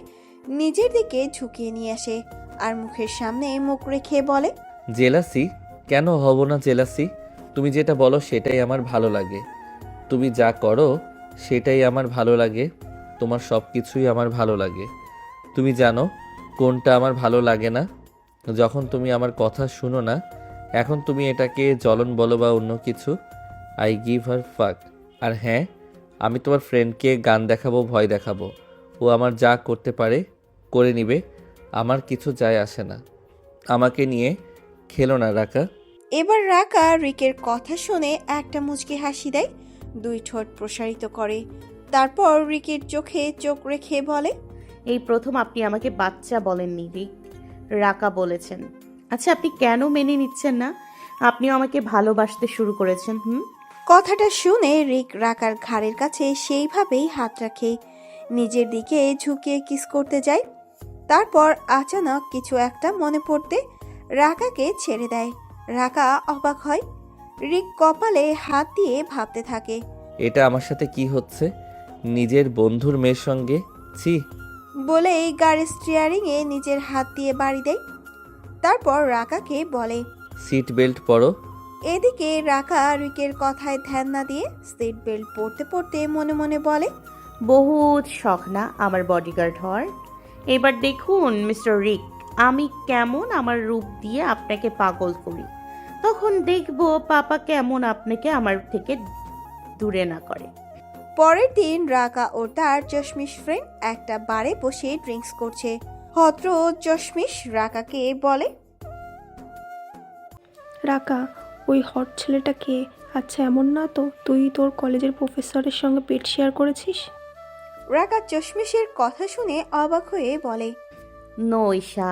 নিজের দিকে ঝুঁকিয়ে নিয়ে আসে। আর মুখের সামনে মুখ রেখে বলে। জেলাসি? কেন হব না জেলাসি? তুমি যেটা বলো সেটাই আমার ভালো লাগে। তুমি যা করো সেটাই আমার ভালো লাগে। তোমার সব কিছুই আমার ভালো লাগে। তুমি জানো কোনটা আমার ভালো লাগে না? যখন তুমি আমার কথা শুনো না। এখন তুমি এটাকে জ্বলন বলো বা অন্য কিছু, আই গিভ হার ফাক। আর হ্যাঁ, আমি তোমার ফ্রেন্ডকে গান দেখাবো, ভয় দেখাবো। ও আমার যা করতে পারে করে নিবে, আমার কিছু যায় আসে না। আমাকে নিয়ে খেলো না রাকা। এবার রাকা রিকের কথা শুনে একটা মুচকি হাসি দেয়, দুই ঠোঁট প্রসারিত করে। তারপর রিকের চোখে চোখ রেখে বলে। এই প্রথম আপনি আমাকে বাচ্চা বলেননি রিক, রাকা বলেছেন। আচ্ছা, আপনি কেন মেনে নিচ্ছেন না? আপনিও আমাকে ভালোবাসতে শুরু করেছেন। কথাটা শুনে রিক রাকার ঘাড়ের কাছে সেইভাবেই হাত রাখে, নিজের দিকে ঝুঁকিয়ে কিস করতে যায়। তারপর আচানক কিছু একটা মনে পড়তে রাকাকে ছেড়ে দেয়। রাকা অবাক হয়। রিক কপালে হাত দিয়ে ভাবতে থাকে। এটা আমার সাথে কি হচ্ছে? নিজের বন্ধুর মেয়ের সঙ্গে? ছি। বলেই গাড়ির স্টিয়ারিংয়ে নিজের হাত দিয়ে বাড়ি দেয়। তারপর রাকাকে বলে, সিট বেল্ট পরো। এদিকে রাকা রিকের কথায় ধ্যান না দিয়ে সিট বেল্ট পরতে পরতে মনে মনে বলে, বহুত শখ না আমার বডিগার্ড হওয়ার? এবার দেখুন মিস্টার রিক, আমি কেমন আমার রূপ দিয়ে আপনাকে পাগল করি। তখন দেখব পাপা কেমন আপনাকে আমার থেকে দূরে না করে। পরের দিন রাকা ও তার চশমিশ ফ্রেন্ড একটা বারে বসে ড্রিঙ্কস করছে। হত্র চশমিশ রাকাকে বলে, রাকা, ওই হট ছেলেটা কে? আচ্ছা, এমন না তো তুই তোর কলেজের প্রফেসরের সঙ্গে পেট শেয়ার করেছিস? রাকা চশমিশের কথা শুনে অবাক হয়ে বলে, নো ঈশা,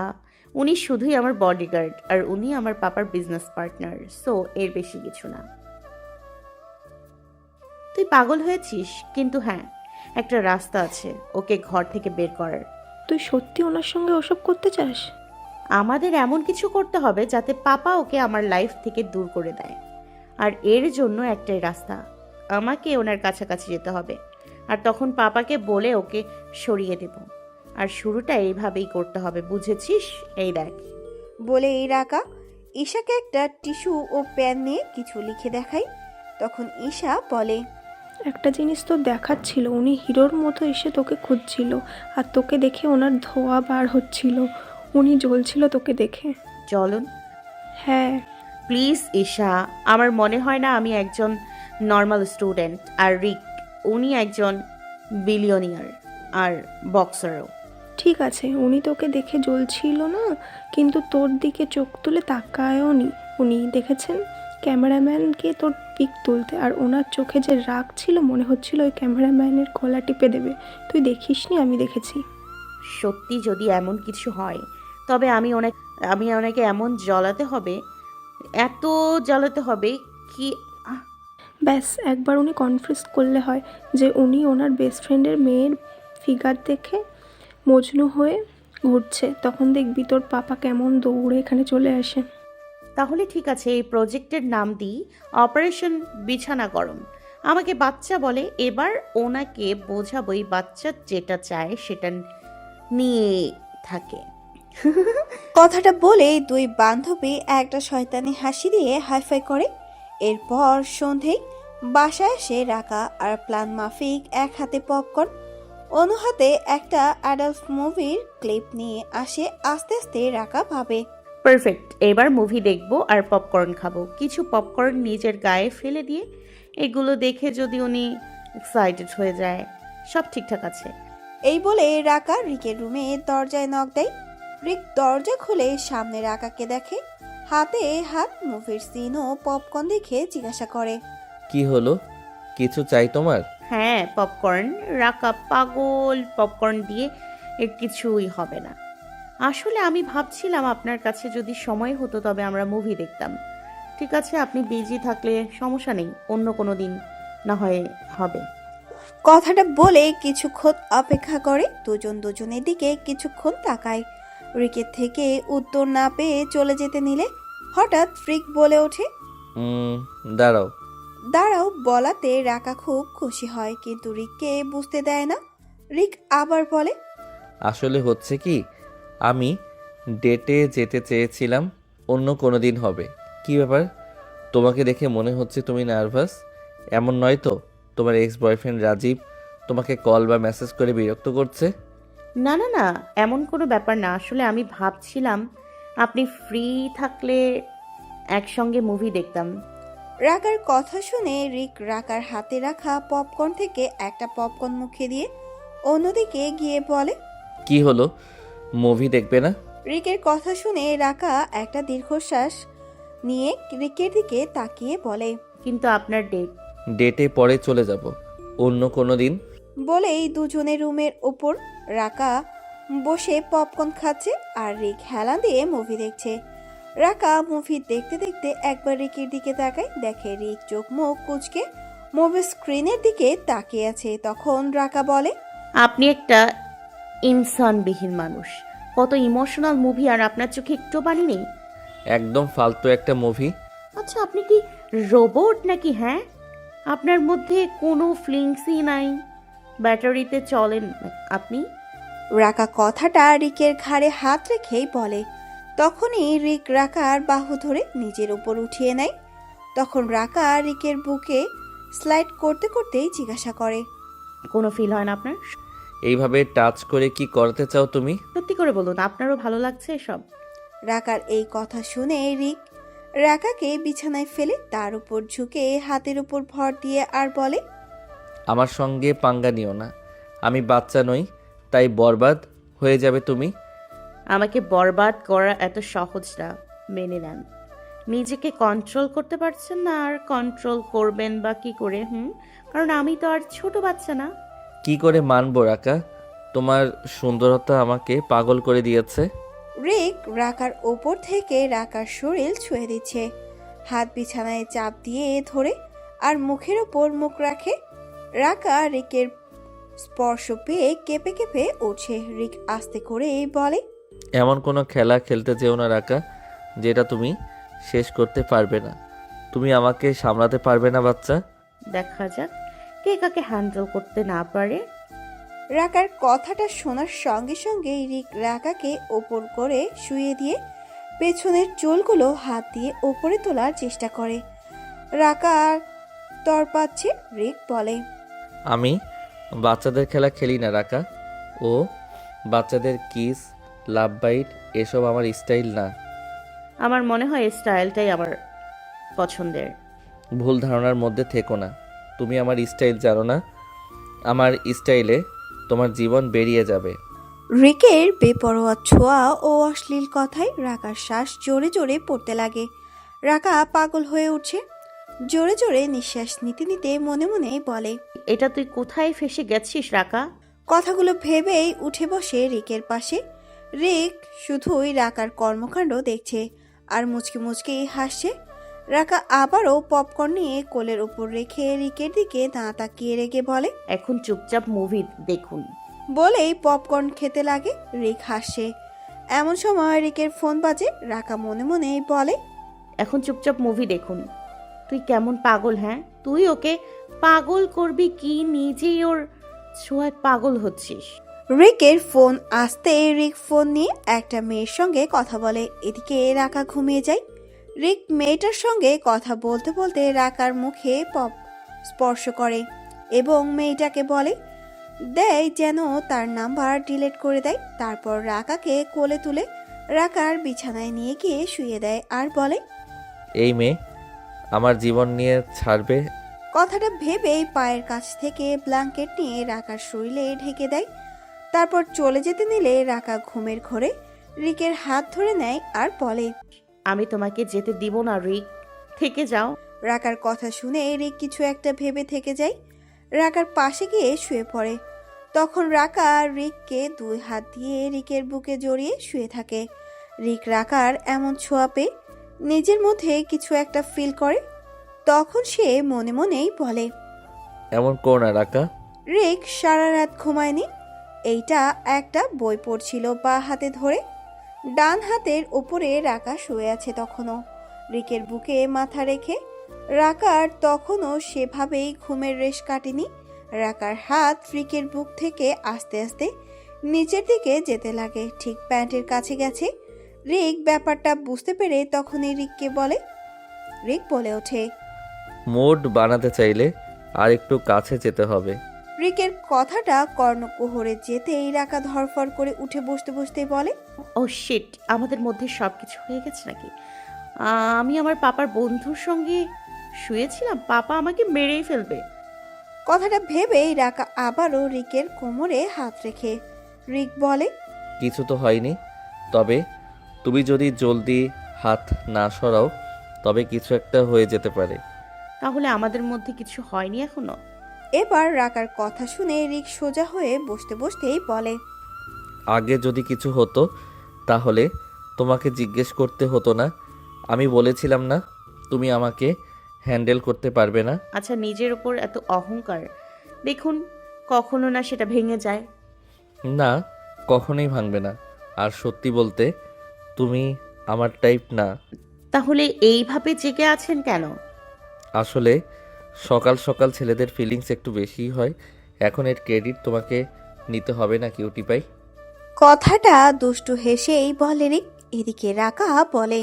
উনি শুধুই আমার বডিগার্ড আর উনি আমার পাপার বিজনেস পার্টনার, সো এর বেশি কিছু না। তুই পাগল হয়েছিস? কিন্তু হ্যাঁ, একটা রাস্তা আছে ওকে ঘর থেকে বের করার। তুই সত্যি ওনার সঙ্গে ওসব করতে চাস? আমাদের এমন কিছু করতে হবে যাতে পাপা ওকে আমার লাইফ থেকে দূর করে দেয়। আর এর জন্য একটাই রাস্তা, আমাকে ওনার কাছাকাছি যেতে হবে। আর তখন পাপাকে বলে ওকে সরিয়ে দেব। আর শুরুটা এইভাবেই করতে হবে, বুঝেছিস? এই দেখ। বলে এই রাকা ঈশাকে একটা টিস্যু ও পেন নিয়ে কিছু লিখে দেখায়। তখন ঈশা বলে, একটা জিনিস তো দেখাচ্ছিল, উনি হিরোর মতো এসে তোকে খুঁজছিল আর তোকে দেখে ওনার ধোঁয়া বার হচ্ছিল। উনি জ্বলছিল তোকে দেখে। চলুন। হ্যাঁ। প্লিজ ঈশা, আমার মনে হয় না আমি একজন নর্মাল স্টুডেন্ট। আর রিক, উনি একজন বিলিয়নিয়ার আর বক্সারও। ঠিক আছে, উনি তোকে দেখে জ্বলছিল না, কিন্তু তোর দিকে চোখ তুলে তাকায়ও নি। উনি দেখেছেন ক্যামেরাম্যানকে তোর পিক তুলতে, আর ওনার চোখে যে রাগ ছিল, মনে হচ্ছিল ওই ক্যামেরাম্যানের গলা টিপে দেবে। তুই দেখিসনি? আমি দেখেছি। সত্যি যদি এমন কিছু হয় তবে আমি ওনাকে এমন জ্বলাতে হবে, এত জ্বলাতে হবে কি ব্যাস একবার উনি কনফিউজ করলে হয় যে উনি ওনার বেস্ট ফ্রেন্ডের মেয়ের ফিগার দেখে মজনু হয়ে ঘুরছে, তখন দেখবি তোর পাপা কেমন দৌড়ে এখানে চলে আসে। তাহলে ঠিক আছে, এই প্রজেক্টের নাম দিই অপারেশন বিছানা গরম। আমাকে বাচ্চা বলে, এবার ওনাকে বোঝাবই বাচ্চা যেটা চায় সেটা নিয়ে থাকে। কথাটা বলে দুই বান্ধবী একটা শয়তানি হাসি দিয়ে হাইফাই করে। এরপর সন্ধেয় বাসায় এসে রাকা আর প্ল্যান মাফিক এক হাতে পপকর্ন, অন্য হাতে একটা অ্যাডাল্ট মুভির ক্লিপ নিয়ে আসে। আস্তে আস্তে রাকা ভাবে, পারফেক্ট, এবার মুভি দেখবো আর পপকর্ন খাবো। কিছু পপকর্ন নিজের গায়ে ফেলে দিয়ে এগুলো দেখে যদি উনি এক্সাইটেড হয়ে যায়, সব ঠিকঠাক আছে। এই বলে রাকা রিকের রুমে দরজায় নক দেয়। রিক দরজা খুলে সামনে রাকাকে দেখে, হাতে হাত মুভির সিন ও পপকর্ন দেখে জিজ্ঞাসা করে, কি হলো? কিছু চাই তোমার? হ্যাঁ, পপকর্ন। রাকা পাগল, পপকর্ন দিয়ে এর কিছুই হবে না। আসলে আমি ভাবছিলাম আপনার কাছে যদি সময় হতো তবে আমরা মুভি দেখতাম। ঠিক আছে, আপনি বিজি থাকলে সমস্যা নেই, অন্য কোনো দিন না হয় হবে। কথাটা বলে কিছুক্ষণ অপেক্ষা করে দুজন দুজনের দিকে কিছুক্ষণ তাকায়। রিকের থেকে উত্তর না পেয়ে চলে যেতে নিলে হঠাৎ রিক বলে ওঠে, দাঁড়াও। দাঁড়াও বলাতে রাকা খুব খুশি হয়, কিন্তু রিককে বুঝতে দেয় না। রিক আবার বলে, আসলে হচ্ছে কি, আমি ডেটে যেতে চেয়েছিলাম, অন্য কোনো দিন হবে। কি ব্যাপার, তোমাকে দেখে মনে হচ্ছে তুমি নার্ভাস। এমন নয় তো তোমার এক্স বয়ফ্রেন্ড রাজীব তোমাকে কল বা মেসেজ করে বিরক্ত করছে? না না না, এমন কোনো ব্যাপার না। আসলে আমি ভাবছিলাম আপনি ফ্রি থাকলে একসঙ্গে মুভি দেখতাম। রাকার কথা শুনে রিক রাকার হাতে রাখা পপকর্ন থেকে একটা পপকর্ন মুখে দিয়ে অন্যদিকে গিয়ে বলে, কি হলো, মুভি দেখবে না? রিকের কথা শুনে রাকা একটা দীর্ঘশ্বাস নিয়ে রিকের দিকে তাকিয়ে বলে, কিন্তু আপনার ডেট। ডেটে পরে চলে যাব, অন্য কোনো দিন। বলেই দুজনের রুমের ওপর রাকা বসে পপকর্ন খাচ্ছে আর রিক হেলা দিয়ে মুভি দেখছে। রাকা মুভি দেখতে দেখতে একবার রিকের দিকে তাকায়, দেখে রিক চোখ মুখ কুঁচকে মুভি স্ক্রিনের দিকে তাকিয়ে আছে। তখন রাকা বলে, আপনি একটা ইনসানবিহীন মানুষ। কত ইমোশনাল মুভি আর আপনার চোখে একটু পানি নেই? একদম ফালতু একটা মুভি। আচ্ছা আপনি কি রোবট নাকি? হ্যাঁ, আপনার মধ্যে কোনো ফিলিংসই নাই, ব্যাটারিতে চলেন আপনি। রাকা কথাটা রিকের ঘাড়ে হাত রেখেই বলে। তখনই রিক রাকার বাহু ধরে নিজের উপর উঠিয়ে নেয়। তখন রাকা রিকের বুকে স্লাইড করতে করতেই জিজ্ঞাসা করে, কোনো ফিল হয় না আপনার? এইভাবে টাচ করে কি করতে চাও তুমি? সত্যি করে বলুন, আপনারও ভালো লাগছে এসব? রাকার এই কথা শুনে রিক রাকাকে বিছানায় ফেলে তার উপর ঝুঁকে হাতের উপর ভর দিয়ে আর বলে, আমার সঙ্গে পাঙ্গা নিও না, আমি বাচ্চা নই, তাই বরবাদ হয়ে যাবে তুমি। আমাকে বরবাদ করা এত সহজ না, মেনে নেন। নিজেকে কন্ট্রোল করতে পারছেন না, আর কন্ট্রোল করবেন বা কি করে? কারণ আমি তো আর ছোট বাচ্চা না। কি করে মানবো রাকা? তোমার সুন্দরতা আমাকে পাগল করে দিয়েছে। রিক রাকার ওপর থেকে রাকার শরীর ছুঁয়ে দিচ্ছে, হাত বিছানায় চাপ দিয়ে ধরে আর মুখের ওপর মুখ রাখে। রাকা রিকের স্পর্শ পেয়ে কেঁপে কেঁপে উঠছে। রিক আস্তে করে বলে, এমন কোনো খেলা খেলতে যেও না রাকা, যেটা তুমি শেষ করতে পারবে না। তুমি আমাকে সামলাতে পারবে না বাচ্চা। দেখা যাক কে কাকে হ্যান্ডেল করতে না পারে। রাকার কথাটা শোনার সঙ্গে সঙ্গেই রিক রাকাকে ওপর করে শুয়ে দিয়ে পেছনের চুলগুলো হাত দিয়ে ওপরে তোলার চেষ্টা করে। রাকার তরপাচ্ছে। রিক বলে, আমি বাচ্চাদের খেলা খেলি না রাকা। ও বাচ্চাদের কিস, লাভ বাইট এসব আমার স্টাইল না। আমার মনে হয় এই স্টাইলটাই আমার পছন্দের। ভুল ধারণার মধ্যে থেকো না। তুমি আমার স্টাইল জানো না। আমার স্টাইলে তোমার জীবন বেরিয়ে যাবে। রিকের বেপরোয়া ছোঁয়া ও অশ্লীল কথায় রাকার শ্বাস জোরে জোরে পড়তে লাগে। রাকা পাগল হয়ে উঠছে। জোরে জোরে নিঃশ্বাস নিতে নিতে মনে মনে বলে, এটা তুই কোথায় ফেসে গেছিস রাকা? কথাগুলো ভেবেই উঠে বসে রিকের পাশে। রিক শুধুই রাকার কর্মকাণ্ড দেখছে আর মুচকি মুচকি হাসছে। রাকা আবারও পপকর্ন নিয়ে কোলের উপর রেখে রিকের দিকে না তাকিয়ে রেগে বলে, এখন চুপচাপ মুভি দেখুন। বলেই পপকর্ন খেতে লাগে। রিক হাসছে। এমন সময় রিকের ফোন বাজে। রাকা মনে মনে বলে, এখন চুপচাপ মুভি দেখুন। তুই কেমন পাগল? হ্যাঁ, তুই ওকে পাগল করবি কি নিজেই ওর ছোঁয়ায় পাগল হচ্ছিস? রিকের ফোন আসতে রিক ফোন নিয়ে একটা মেয়ের সঙ্গে কথা বলে। এদিকে রাকা ঘুমিয়ে যায়। রিক মেয়েটার সঙ্গে কথা বলতে বলতে রাকার মুখে পপ স্পর্শ করে এবং মেয়েটাকে বলে দেয় যেন তার নাম্বার ডিলিট করে দেয়। তারপর রাকাকে কোলে তুলে রাকার বিছানায় নিয়ে গিয়ে শুয়ে দেয় আর বলে, এই মেয়ে আমার জীবন নিয়ে ছাড়বে। কথাটা ভেবেই পায়ের কাছ থেকে ব্ল্যাঙ্কেট নিয়ে রাকার শরীরে ঢেকে দেয়। তারপর চলে যেতে নিলে রাকা ঘুমের ঘোরে রিকের হাত ধরে নেয় আর বলে, আমি তোমাকে যেতে দিব না রিক, থেকে যাও। রাকার কথা শুনে রিক কিছু একটা ভেবে থেকে যায়। রাকার পাশে গিয়ে শুয়ে পড়ে। তখন রাকা রিককে দুই হাত দিয়ে রিকের বুকে জড়িয়ে শুয়ে থাকে। রিক রাকার এমন ছোঁয়া পেয়ে নিজের মধ্যে কিছু একটা ফিল করে। তখন সে মনে মনেই বলে, এমন করো না রাকা। রিক সারা রাত ঘুমায়নি। এইটা একটা বই পড়ছিল বা হাতে ধরে। ডান হাতের ওপরে রাকা শুয়ে আছে তখনও, রিকের বুকে মাথা রেখে। রাকার তখনও সেভাবেই ঘুমের রেশ কাটেনি। রাকার হাত রিকের বুক থেকে আস্তে আস্তে নিচের দিকে যেতে লাগে, ঠিক প্যান্টের কাছে গেছে। রিক ব্যাপারটা বুঝতে পেরে তখনই রিক বলে ওঠে, মোড বানাতে চাইলে আর একটু কাছে যেতে হবে। রিকের কথাটা কর্ণকুহরে যেতেই রাকা ধরফর করে উঠে বসতে বসতে বলে, ও শিট, আমাদের মধ্যে সব কিছু হয়ে গেছে নাকি? আমি আমার পাপার বন্ধুর সঙ্গে শুয়েছিলাম, পাপা আমাকে মেরেই ফেলবে। কথাটা ভেবেই রাকা আবারও রিকের কোমরে হাত রেখে। রিক বলে, কিছু তো হয়নি, তবে তুমি যদি জলদি হাত না সরাও তবে কিছু একটা হয়ে যেতে পারে। তাহলে আমাদের মধ্যে কিছু হয়নি এখনো? এবার রাকার কথা শুনে রিক সোজা হয়ে বসতে বসতেই বলে, আগে যদি কিছু হতো তাহলে তোমাকে জিজ্ঞেস করতে হতো না। আমি বলেছিলাম না তুমি আমাকে হ্যান্ডেল করতে পারবে না। আচ্ছা, নিজের ওপর এত অহংকার দেখুন কখনো না সেটা ভেঙে যায়। না, কখনোই ভাঙবে না। আর সত্যি বলতে তুমি আমার টাইপ না। তাহলে এইভাবে জেগে আছেন কেন? আসলে সকাল সকাল ছেলেদের ফিলিংস একটু বেশিই হয়। এখন এর ক্রেডিট তোমাকে নিতে হবে না কিউটি পাই। কথাটা দুষ্টু হেসেই বলে রিক। এদিকে রাকা বলে,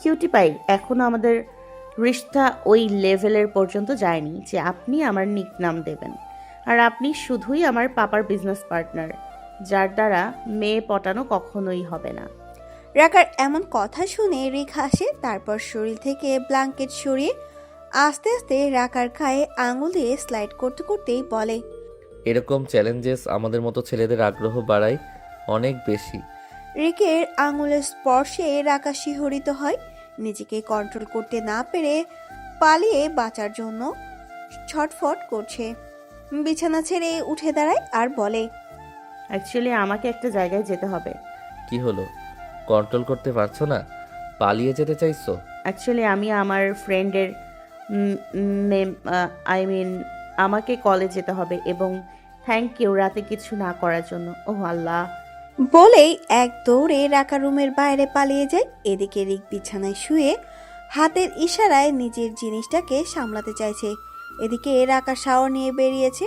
কিউটি পাই, এখনো আমাদের রিশতা ওই লেভেলের পর্যন্ত যায়নি যে আপনি আমার নিকনাম দেবেন। আর আপনি শুধুই আমার পাপার বিজনেস পার্টনার, যার দ্বারা মেয়ে পটানো কখনোই হবে না। রাকার এমন কথা শুনে রিক হাসে, তারপর শরীর থেকে ব্ল্যাঙ্কেট সরিয়ে আস্তে আস্তে রাকার গায়ে আঙুল দিয়ে স্লাইড করতে করতেই বলে, এরকম চ্যালেঞ্জেস আমাদের মতো ছেলেদের আগ্রহ বাড়ায় অনেক বেশি। রিকের আঙুলের স্পর্শে রাকা শিহরিত হয়। নিজেকে কন্ট্রোল করতে না পেরে পালিয়ে বাঁচার জন্য ছটফট করছে। বিছানা ছেড়ে উঠে দাঁড়ায় আর বলে, অ্যাকচুয়ালি আমাকে একটা জায়গায় যেতে হবে। কি হলো, কন্ট্রোল করতে পারছো না? পালিয়ে যেতে চাইছো? অ্যাকচুয়ালি আমি আমার ফ্রেন্ডের আমাকে কলেজ যেতে হবে, এবং থ্যাংক ইউ রাতে কিছু না করার জন্য। ওহ আল্লাহ। বলেই এক দৌড়ে রাকা রুমের বাইরে পালিয়ে যায়। এদিকে রিক বিছানায় শুয়ে হাতের ইশারায় নিজের জিনিসটাকে সামলাতে চাইছে। এদিকে রাকা শাওয়ার নিয়ে বেরিয়েছে।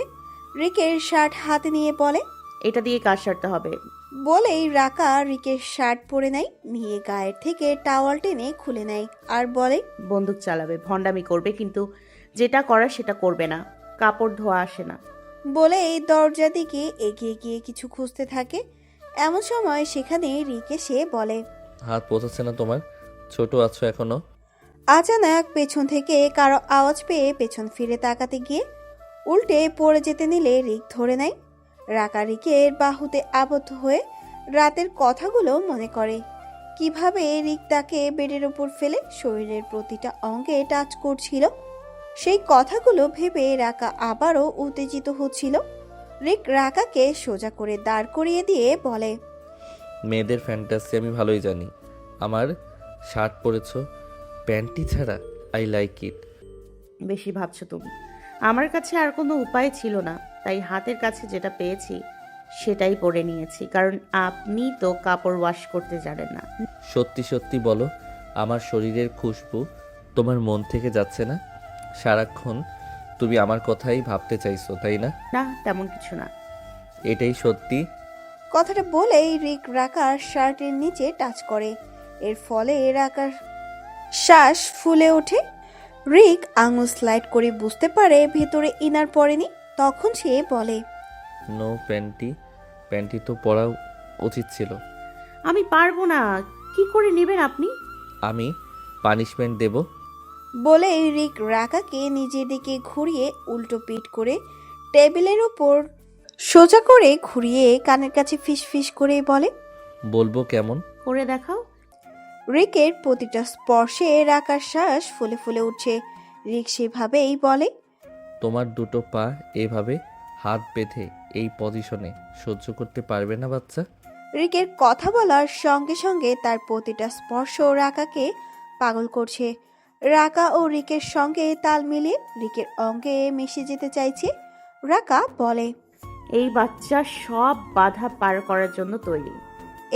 রিকের শার্ট হাতে নিয়ে বলে, এটা দিয়ে কাজ সারতে হবে। বলেই রাকা রিকের শার্ট পরে নেয়, নিয়ে গায়ের থেকে টাওয়াল টেনে খুলে নেয় আর বলে, বন্দুক চালাবে, ভণ্ডামি করবে, কিন্তু যেটা করার সেটা করবে না। কাপড় ধোয়া আসে না। বলেই দরজা দিকে এগিয়ে গিয়ে কিছু খুঁজতে থাকে। এমন সময় সেখানে রিক এসে বলে, হাত পৌঁছাচ্ছে না তোমার? ছোট আছো এখনো। আচানক পেছন থেকে কারো আওয়াজ পেয়ে পেছন ফিরে তাকাতে গিয়ে উল্টে পড়ে যেতে নিলে রিক ধরে নেয়। রাকা রিকের বাহুতে আবদ্ধ হয়ে রাতের কথাগুলো মনে করে। কিভাবে রিক তাকে বেডের উপর ফেলে শরীরের প্রতিটা অঙ্গে টাচ করছিল। সেই কথাগুলো ভেবে রাকা আবারও উত্তেজিত হচ্ছিল। রিক রাকাকে সোজা করে দাঁড় করিয়ে দিয়ে বলে, মেয়েদের ফ্যান্টাসি আমি ভালোই জানি। আমার শার্ট পরেছো, প্যান্টি ছাড়া। I like it. বেশি ভাবছো তুমি। আমার কাছে আর কোনো উপায় ছিল না, তাই হাতের কাছে যেটা পেয়েছি সেটাই পরে নিয়েছি, কারণ আপনি তো কাপড় ওয়াশ করতে জানেন না। সত্যি সত্যি বলো, আমার শরীরের খুশবু তোমার মন থেকে যাচ্ছে না? সারাক্ষণ তুমি আমার কথাই ভাবতে চাইছো, তাই না? না, তেমন কিছু না। এটাই সত্যি? কথাটা বলেই রিক রাকার শার্টের নিচে টাচ করে। এর ফলে রাকার শ্বাস ফুলে ওঠে। রিক আঙুল স্লাইড করে বুঝতে পারে ভেতরে ইনার পড়েনি। তখন সে বলে, নো প্যান্টি। প্যান্টি তো পরা উচিত ছিল। আমি পারবো না। কি করে নেবেন আপনি? আমি পানিশমেন্ট দেব। বলে রিক রাকাকে নিজের দিকে ঘুরিয়ে উল্টো পিঠ করে টেবিলের উপর সোজা করে ঘুরিয়ে কানের কাছে ফিস ফিস করে বলে, বলবো কেমন? করে দেখাও। রিকের প্রতিটা স্পর্শে রাকার শ্বাস ফুলে ফুলে উঠছে। রিক সেভাবেই বলে, তোমার দুটো পা এভাবে হাত বেঁধে এই পজিশনে সহ্য করতে পারবে না বাচ্চা? রিকের কথা বলার সঙ্গে সঙ্গে তার প্রতিটা স্পর্শ রাকাকে পাগল করছে। রাকা ও রিকের সঙ্গে তাল মিলিয়ে রিকের অঙ্গে মিশে যেতে চাইছে। রাকা বলে, এই বাচ্চা সব বাধা পার করার জন্য তৈরি।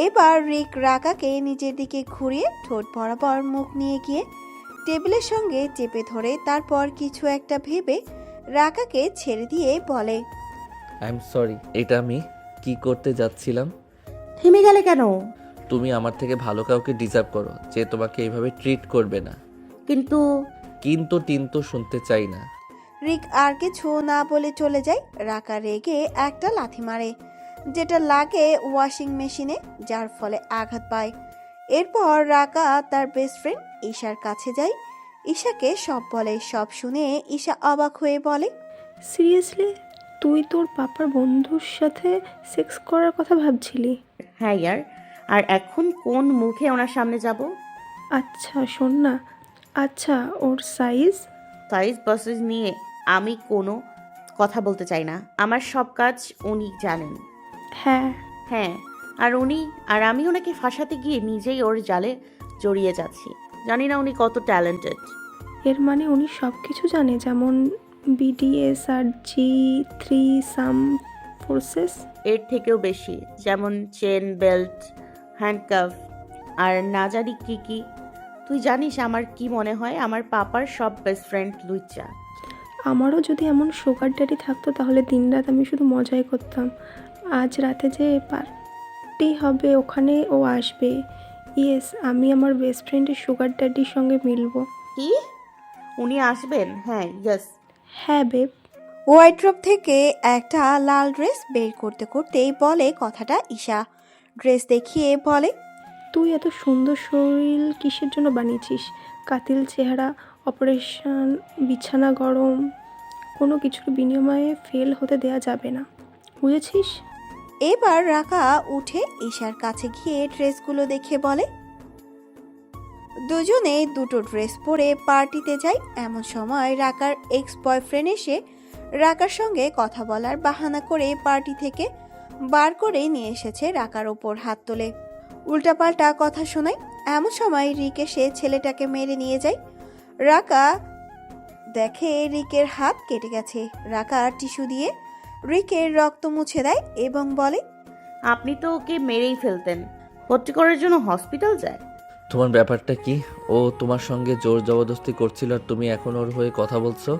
এবার রিক রাকাকে নিজের দিকে ঘুরিয়ে ঠোঁট বরাবর মুখ নিয়ে গিয়ে টেবিলের সঙ্গে চেপে ধরে তারপর কিছু একটা ভেবে রাকাকে ছেড়ে দিয়ে বলে, আই এম সরি। এটা আমি কি করতে যাচ্ছিলাম? থেমে গেলে কেন? তুমি আমার থেকে ভালো কাউকে ডিজার্ভ করো যে তোমাকে এইভাবে ট্রিট করবে না। কিন্তু কিন্তু শুনতে চাই না। রিক আর কিছু না বলে চলে যায়। রাকা রেগে একটা লাথি মারে, যেটা লাগে ওয়াশিং মেশিনে, যার ফলে আঘাত পায়। এরপর রাকা তার বেস্ট ফ্রেন্ড ঈশার কাছে যায়। ঈশাকে সব বলে। সব শুনে ঈশা অবাক হয়ে বলে, সিরিয়াসলি তুই তোর পাপার বন্ধুর সাথে সেক্স করার কথা ভাবছিলি? হ্যাঁ ইয়ার, আর এখন কোন মুখে ওনার সামনে যাব? আচ্ছা শোন না, আচ্ছা ওর সাইজ? সাইজ বাসেস নিয়ে আমি কোনো কথা বলতে চাই না। আমার সব কাজ উনি জানেন। হ্যাঁ হ্যাঁ, আর আমি ওনাকে ফাঁসাতে গিয়ে নিজেই ওর জালে জড়িয়ে যাচ্ছি। জানি না উনি কত ট্যালেন্টেড। এর মানে উনি সব কিছু জানে, যেমন বিডিএস আর G3 সাম ফোর্সেস? এর থেকেও বেশি, যেমন চেন, বেল্ট, হ্যান্ডকাফ, আর না জানি কি কি। তুই জানিস আমার কি মনে হয়, আমার পাপার সব বেস্ট ফ্রেন্ড লুইচা। আমারও যদি এমন সুগার ড্যাডি থাকতো তাহলে দিনরাত আমি শুধু মজাই করতাম। আজ রাতে যে পার্টি হবে ওখানে ও আসবে। ইয়েস, আমি আমার বেস্ট ফ্রেন্ডের সুগার ড্যাডির সঙ্গে মিলবো। কি? উনি আসবেন? হ্যাঁ, ইয়েস। হ্যাঁ বেব। ওয়াইড্রপ থেকে একটা লাল ড্রেস বের করতে করতেই বলে কথাটা ঈশা। ড্রেস দেখিয়ে বলে, তুই এত সুন্দর শরীর কিসের জন্য বানিয়েছিস? কাতিল চেহারা, অপারেশন, বিছানা গরম, কোনো কিছুর বিনিময়ে ফেল হতে দেয়া যাবে না, বুঝেছিস? এবার রাকা উঠে ঈশার কাছে গিয়ে ড্রেসগুলো দেখে বলে। দুজনে দুটো ড্রেস পরে পার্টিতে যায়। এমন সময় রাকার এক্স বয়ফ্রেন্ড এসে রাকার সঙ্গে কথা বলার বাহানা করে পার্টি থেকে বার করে নিয়ে এসেছে। রাকার ওপর হাত তোলে, উল্টাপাল্টা কথা শোনায়। এমন সময় রিক এসে ছেলেটাকে মেরে নিয়ে যায়। রাকা দেখে রিকের হাত কেটে গেছে। রাকা টিস্যু দিয়ে রিকের রক্ত মুছে দেয় এবং বলে, আপনি তো ওকে মেরেই ফেলতেন, ভর্তি করার জন্য হসপিটাল যায়। তোমার ব্যাপারটা কি? ও তোমার সঙ্গে জোর জবরদস্তি করছিল আর তুমি এখন ওর হয়ে কথা বলছো?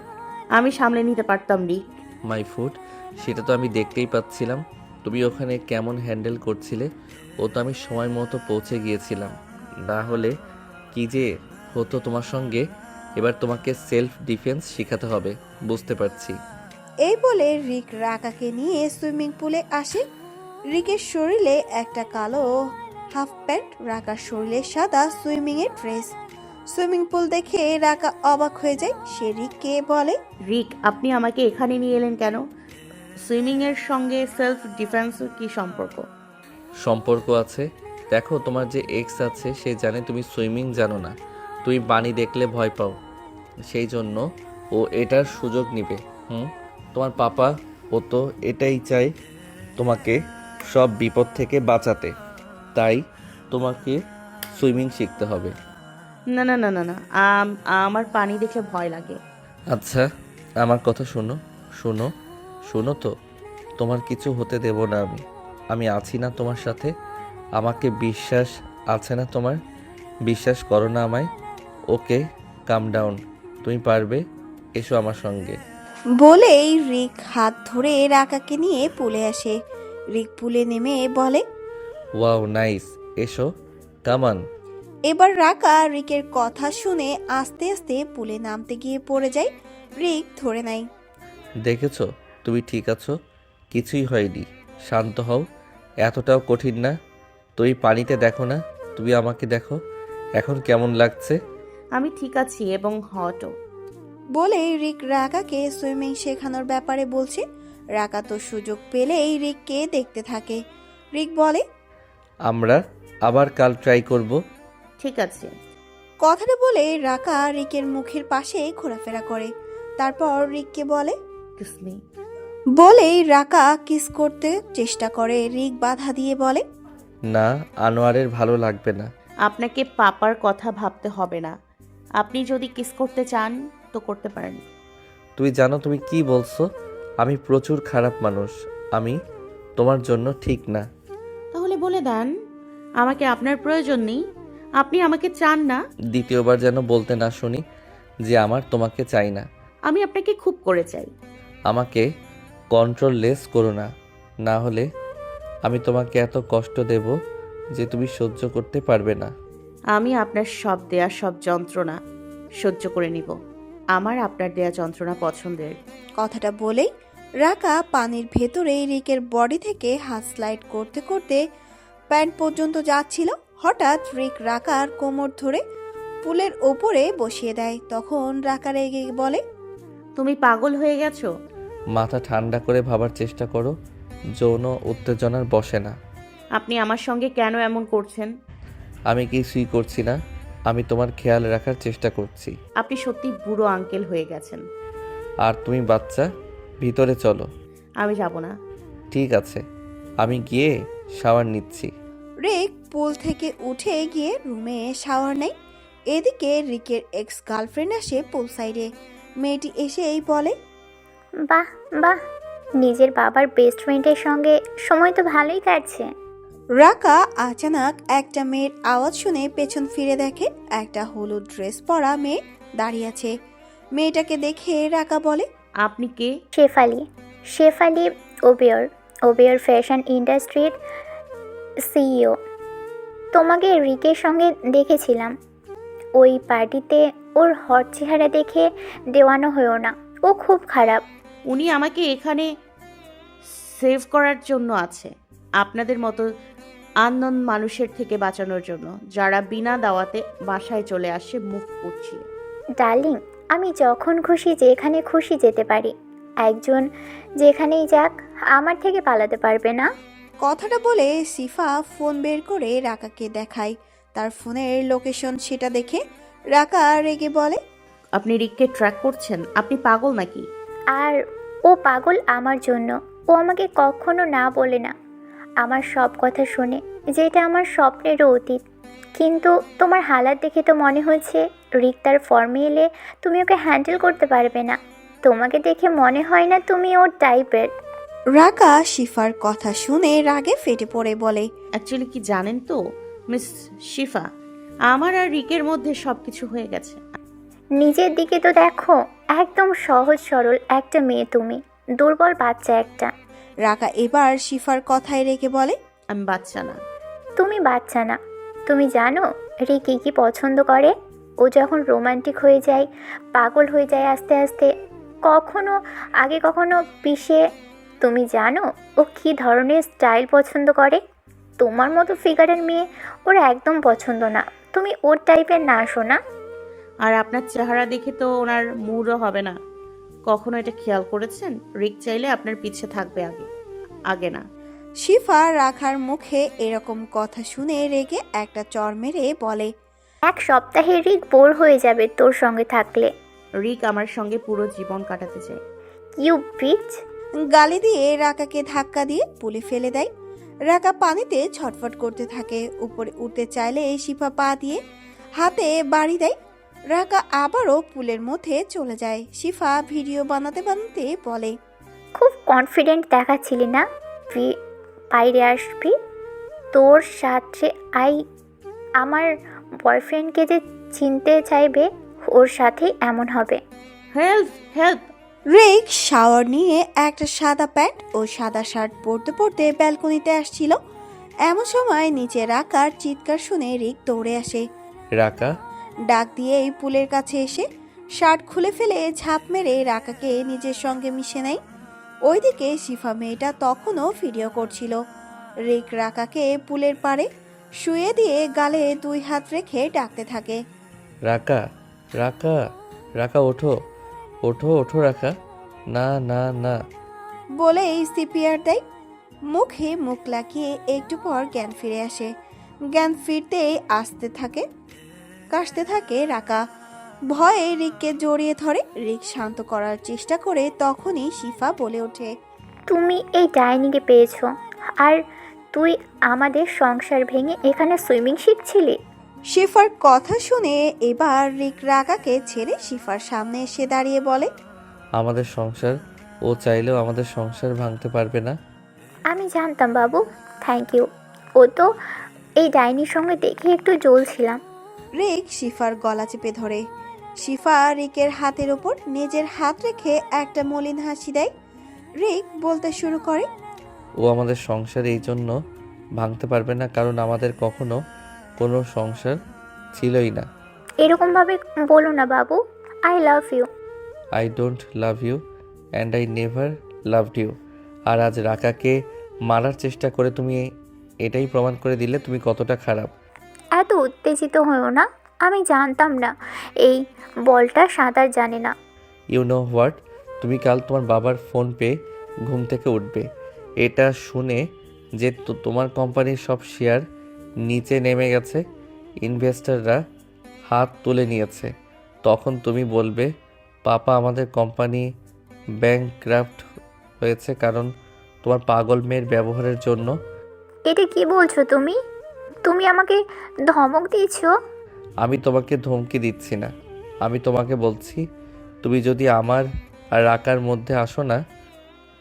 আমি সামলে নিতে পারতাম রিক। মাই ফুড, সেটা তো আমি দেখতেই পাচ্ছিলাম। তুমি ওখানে কেমন হ্যান্ডেল করছিলে। ও তো আমি সময় মতো পৌঁছে গিয়েছিলাম, না হলে কি যে হতো তোমার সঙ্গে। এবার তোমাকে সেলফ ডিফেন্স শেখাতে হবে, বুঝতে পারছি। এই বলে রিক রাকাকে নিয়ে সুইমিং পুলে আসে। রিকের শরীরে একটা কালো হাফ প্যান্ট, রাকার শরীরে সাদা সুইমিং এর ড্রেস। সুইমিং পুল দেখে রাকা অবাক হয়ে যায়। সে রিককে বলে, রিক, আপনি আমাকে এখানে নিয়ে এলেন কেন? সুইমিং এর সঙ্গে সেলফ ডিফেন্সের কি সম্পর্ক? সম্পর্ক আছে। দেখো, তোমার যে এক্স আছে সে জানে তুমি সুইমিং জানো না, তুমি পানি দেখলে ভয় পাও, সেই জন্য ও এটার সুযোগ নিবে। তোমার পাপা ও তো এটাই চাই, তোমাকে সব বিপদ থেকে বাঁচাতে। তাই তোমাকে সুইমিং শিখতে হবে। না না না না না, আমার পানি দেখে ভয় লাগে। আচ্ছা, আমার কথা শোনো শোনো শোনো তো, তোমার কিছু হতে দেব না আমি। আমি আছি না তোমার সাথে। আমাকে বিশ্বাস আছে না তোমার? বিশ্বাস করো না আমায়? ওকে, কাম ডাউন, তুমি পারবে, এসো আমার সঙ্গে। বলেই রিক হাত ধরে রাকাকে নিয়ে পুলে আসে। রিক পুলে নেমে বলে, ওয়াও নাইস, এসো, কামান। এবার রাকা রিকের কথা শুনে আস্তে আস্তে পুলে নামতে গিয়ে পড়ে যায়। রিক ধরে নাই। দেখেছো, তুমি ঠিক আছো, কিছুই হয়নি, শান্ত হও। এতটাও কঠিন না। তুমি পানিতে দেখো না, তুমি আমাকে দেখো, এখন কেমন লাগছে? আমি ঠিক আছি এবং হটও। বলে রিক রাকাকে সুইমিং শেখানোর ব্যাপারে বলছে। রাকা তো সুযোগ পেলেই রিককে দেখতে থাকে। রিক বলে, আমরা আবার কাল ট্রাই করব। ঠিক আছে। কথাটা বলে রাকা রিকের মুখের পাশে ঘোরাফেরা করে। তারপর রিককে বলে, কিস মি। বলেই রাকা কিস করতে চেষ্টা করে। রিক বাধা দিয়ে বলে, না, আনোয়ারের ভালো লাগবে না। আপনাকে পাপার কথা ভাবতে হবে না। আপনি যদি কিস করতে চান তো করতে পারেন। তুই জানো তুমি কি বলছো? আমি প্রচুর খারাপ মানুষ, আমি তোমার জন্য ঠিক না। তাহলে বলে দেন, আমাকে আপনার প্রয়োজন নেই, আপনি আমাকে চান না। দ্বিতীয়বার যেন বলতে না শুনি যে আমার তোমাকে চাই না। আমি আপনাকে খুব করে চাই। আমাকে কন্ট্রোললেস করো না, না হলে আমি তোমাকে এত কষ্ট দেব যে তুমি সহ্য করতে পারবে না। আমি আপনার সব দেয়া সব যন্ত্রণা সহ্য করে নিব। আমার আপনার দেয়া যন্ত্রণা পছন্দের। কথাটা বলেই রাকা পানির ভেতরে রিকের বডি থেকে হাত স্লাইড করতে করতে প্যান্ট পর্যন্ত যাচ্ছিল। হঠাৎ রিক রাকার কোমর ধরে পুলের ওপরে বসিয়ে দেয়। তখন রাকা রেগে বলে, তুমি পাগল হয়ে গেছো? মাথা ঠান্ডা করে ভাবার চেষ্টা করো, যৌন উত্তেজনার বসে না। আপনি আমার সঙ্গে কেন এমন করছেন? আমি কিছুই করছি না, আমি তোমার খেয়াল রাখার চেষ্টা করছি। আপনি সত্যি বুড়ো আঙ্কেল হয়ে গেছেন। আর তুমি বাচ্চা, ভিতরে চলো। আমি যাব না। ঠিক আছে, আমি গিয়ে শাওয়ার নিচ্ছি। রিক পুল থেকে উঠে গিয়ে রুমে শাওয়ার নেয়। এদিকে রিকের এক্স গার্লফ্রেন্ড আসে পুল সাইডে। মেয়েটি এসেই বলে, বাহ বাহ, নিজের বাবার বেস্ট ফ্রেন্ডের সঙ্গে সময় তো ভালোই কাটছে। রাকা আচানক একটা মেয়ের আওয়াজ শুনে পেছন ফিরে দেখে একটা হলুদ ড্রেস পরা মেয়ে দাঁড়িয়ে আছে। মেয়েটাকে দেখে রাকা বলে, আপনি কে? শেফালি ওবেয়র ফ্যাশন ইন্ডাস্ট্রির সিইও। তোমাকে রিকের সঙ্গে দেখেছিলাম ওই পার্টিতে। ওর হট চেহারা দেখে দেওয়ানো হয়েও না, ও খুব খারাপ। উনি আমাকে এখানে সেভ করার জন্য আছে, আপনাদের মতো আননোন মানুষের থেকে বাঁচানোর জন্য, যারা বিনা দাওয়াতে বাসায় চলে আসে মুখ উঠিয়ে। ডার্লিং, আমি যখন খুশি যেখানে খুশি যেতে পারি। একজন যেখানেই যাক, আমার থেকে পালাতে পারবে না। কথাটা বলে সিফা ফোন বের করে রাকাকে দেখায় তার ফোনের লোকেশন। সেটা দেখে রাকা রেগে বলে, আপনি রিককে ট্র্যাক করছেন? আপনি পাগল নাকি? আর ও পাগল আমার জন্য। ও আমাকে কখনো না বলে না, আমার সব কথা শোনে, যেটা আমার স্বপ্নেরও অতীত। কিন্তু তোমার হালাত দেখে তো মনে হচ্ছে রিক তার ফর্মে এলে তুমি ওকে হ্যান্ডেল করতে পারবে না। তোমাকে দেখে মনে হয় না তুমি ওর টাইপের। রাকা শিফার কথা শুনে রাগে ফেটে পড়ে বলে, অ্যাকচুয়ালি কি জানেন তো মিস শিফা, আমার আর রিকের মধ্যে সব কিছু হয়ে গেছে। নিজের দিকে তো দেখো, একদম সহজ সরল একটা মেয়ে তুমি, দুর্বল বাচ্চা একটা। রাকা এবার শিফার কথায় রেগে বলে, আমি বাচ্চা না। তুমি বাচ্চা না। তুমি জানো রিক কি পছন্দ করে? ও যখন রোমান্টিক হয়ে যায়, পাগল হয়ে যায় আস্তে আস্তে, কখনো পিষে। তুমি জানো ও কী ধরনের স্টাইল পছন্দ করে? তোমার মতো ফিগারের মেয়ে ওর একদম পছন্দ না। তুমি ওর টাইপের না, শোনা। আর আপনার চেহারা দেখে তো ওনার মুডও হবে না। কখনো এটা খেয়াল করেছেন? রিক চাইলে আপনার পিছে থাকবে আগে না। শিফা রাখার মুখে এরকম কথা শুনে রেগে একটা চড় মেরে বলে, এক সপ্তাহে রিক বোর হয়ে যাবে তোর সঙ্গে থাকলে। রিক আমার সঙ্গে পুরো জীবন কাটাতে চায়। You bitch. গালি দিয়ে রাকাকে ধাক্কা দিয়ে পুলে ফেলে দেয়। রাকা পানিতে ছটফট করতে থাকে। উপরে উঠতে চাইলে শিফা পা দিয়ে হাতে বাড়ি দেয়। রাকা আবারও পুলের মধ্যে চলে যায়। শিফা ভিডিও বানাতে বানাতে বলে, খুব কনফিডেন্ট দেখাচ্ছিলি না বাইরে আসবি। তোর সাথে আমার বয়ফ্রেন্ডকে যে চিনতে চাইবে, ওর সাথেই এমন হবে। Help help. রিক শাওয়ার নিয়ে একটা সাদা প্যান্ট ও সাদা শার্ট পরতে পরতে ব্যালকনিতে আসছিল। এমন সময় নিচে রাকার চিৎকার শুনে রিক দৌড়ে আসে। রাকা, ডাক দিয়েই পুলের কাছে এসে শার্ট খুলে ফেলে ঝাঁপ মেরে রাকাকে নিজের সঙ্গে মিশে নেয়। ওইদিকে শিফা মেয়েটা তখনও ভিডিও করছিল। রিক রাকাকে পুলের পাড়ে শুয়ে দিয়ে গালে 2 হাত রেখে ডাকতে থাকে, রাকা, রাকা, রাকা, ওঠো ওঠো ওঠো রাকা, না না না। বলেই সিপিআর দেয়। মুখে মুখ লাগিয়ে একটু পর জ্ঞান ফিরে আসে। জ্ঞান ফিরতেই কাশতে থাকে রাকা। ভয়ে রিককে জড়িয়ে ধরে। রিক শান্ত করার চেষ্টা করে তখনই শিফা বলে ওঠে, তুমি এই ডাইনিংয়ে পেয়েছো, আর তুই আমাদের সংসার ভেঙে এখানে সুইমিং শিখছিলি। শিফার কথা শুনে এবার রিক রাকাকে ছেড়ে শিফার সামনে এসে দাঁড়িয়ে বলে, আমাদের সংসার, ও চাইলেও আমাদের সংসার ভাঙতে পারবে না। আমি জানতাম বাবু, থ্যাংক ইউ। ও তো এই ডাইনির সঙ্গে দেখে একটু জ্বলছিলাম। রিক শিফার গলা চেপে ধরে। শিফা রিকের হাতের ওপর নিজের হাত রেখে একটা মলিন হাসি দেয়। রিক বলতে শুরু করে, ও আমাদের সংসার এই জন্য ভাঙতে পারবে না কারণ আমাদের কখনো কোনো সংসার ছিলই না। এরকমভাবে বলো না বাবু, I love you. I don't love you and I never loved you. আর আজ রাকাকে মারার চেষ্টা করে তুমি এটাই প্রমাণ করে দিলে তুমি কতটা খারাপ। এত উত্তেজিত হয়েও না, আমি জানতাম না এই বলটা সাঁতার জানে না। ইউ নো হোয়াট, তুমি কাল তোমার বাবার ফোন পেয়ে ঘুম থেকে উঠবে। এটা শুনে যে তোমার কোম্পানির সব শেয়ার নিচে নেমে গেছে, ইনভেস্টররা হাত তুলে নিয়েছে, তখন তুমি বলবে পাপা আমাদের কোম্পানি ব্যাংকরাপ্ট হয়েছে কারণ তোমার পাগল মেয়ের ব্যবহারের জন্য। এটা কি বলছো তুমি? তুমি আমাকে ধমক দিয়েছো? আমি তোমাকে ধমকি দিচ্ছি না, আমি তোমাকে বলছি তুমি যদি আমার আর রাকার মধ্যে আসো না।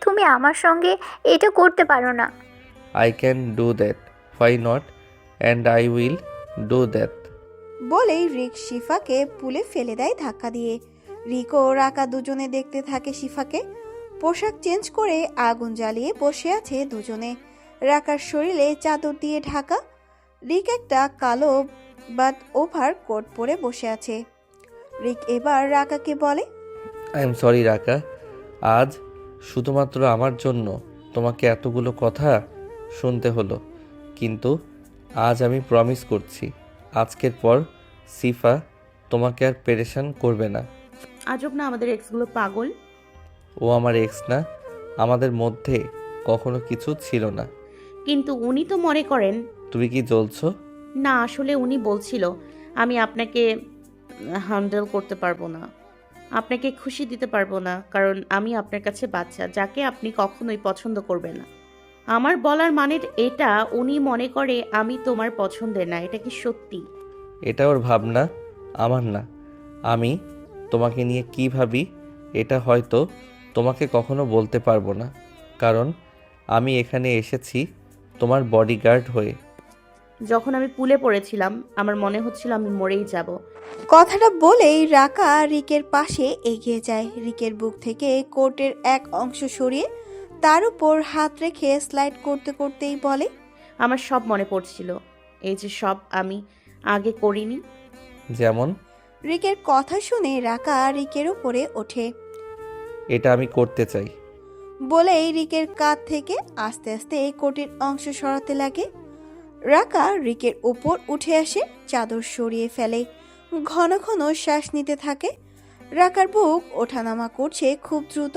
তুমি আমার সঙ্গে এটা করতে পারো না। I can do that why not, and I will do that. বলেই রিক শিফাকে পুলে ফেলে দেয় ধাক্কা দিয়ে। রিক ও রাকা দুজনে দেখতে থাকে শিফাকে। পোশাক চেঞ্জ করে আগুন জ্বালিয়ে বসে আছে দুজনে। রাকার শরীরে চাদর দিয়ে ঢাকা। রিক একটা কালো বাট ওভার কোট পরে বসে আছে। রিক এবার রাকাকে বলে, আই এম সরি রাকা, আজ শুধুমাত্র আমার জন্য তোমাকে এতগুলো কথা শুনতে হলো, কিন্তু আজ আমি প্রমিস করছি আজকের পর সিফা তোমাকে আর পেরেশান করবে না। আজব না, আমাদের এক্সগুলো পাগল। ও আমার এক্স না, আমাদের মধ্যে কখনো কিছু ছিল না। কিন্তু উনি তো মনে করেন। তুমি কি জ্বলছো? না, আসলে উনি বলছিল আমি আপনাকে হ্যান্ডেল করতে পারবো না, আপনাকে খুশি দিতে পারবো না, কারণ আমি আপনার কাছে বাচ্চা যাকে আপনি কখনোই পছন্দ করবেন না। আমার বলার মানে এটা, উনি মনে করে আমি তোমার পছন্দের না। এটা কি সত্যি? এটা ওর ভাবনা, আমার না। আমি তোমাকে নিয়ে কী ভাবি এটা হয়তো তোমাকে কখনো বলতে পারবো না, কারণ আমি এখানে এসেছি তোমার বডিগার্ড হয়ে। যখন আমি পুলে পড়েছিলাম আমার মনে হচ্ছিল আমি মরেই যাব। কথাটা বলেই রাকা রিকের পাশে এগিয়ে যায়। রিকের বুক থেকে কোটের এক অংশ সরিয়ে তার উপর হাত রেখে স্লাইড করতে করতেই বলে, আমার সব মনে পড়ছিল, এই যে সব আমি আগে করিনি। যেমন? রিকের কথা শুনে রাকা রিকের উপরে ওঠে। এটা আমি করতে চাই। বলেই রিকের কাঁধ থেকে আস্তে আস্তে কোটের অংশ সরাতে লাগে। রাকা রিকের উপর উঠে আসে, চাদর সরিয়ে ফেলে, ঘন ঘন শ্বাস নিতে থাকে। রাকার বুক ওঠানামা করছে খুব দ্রুত।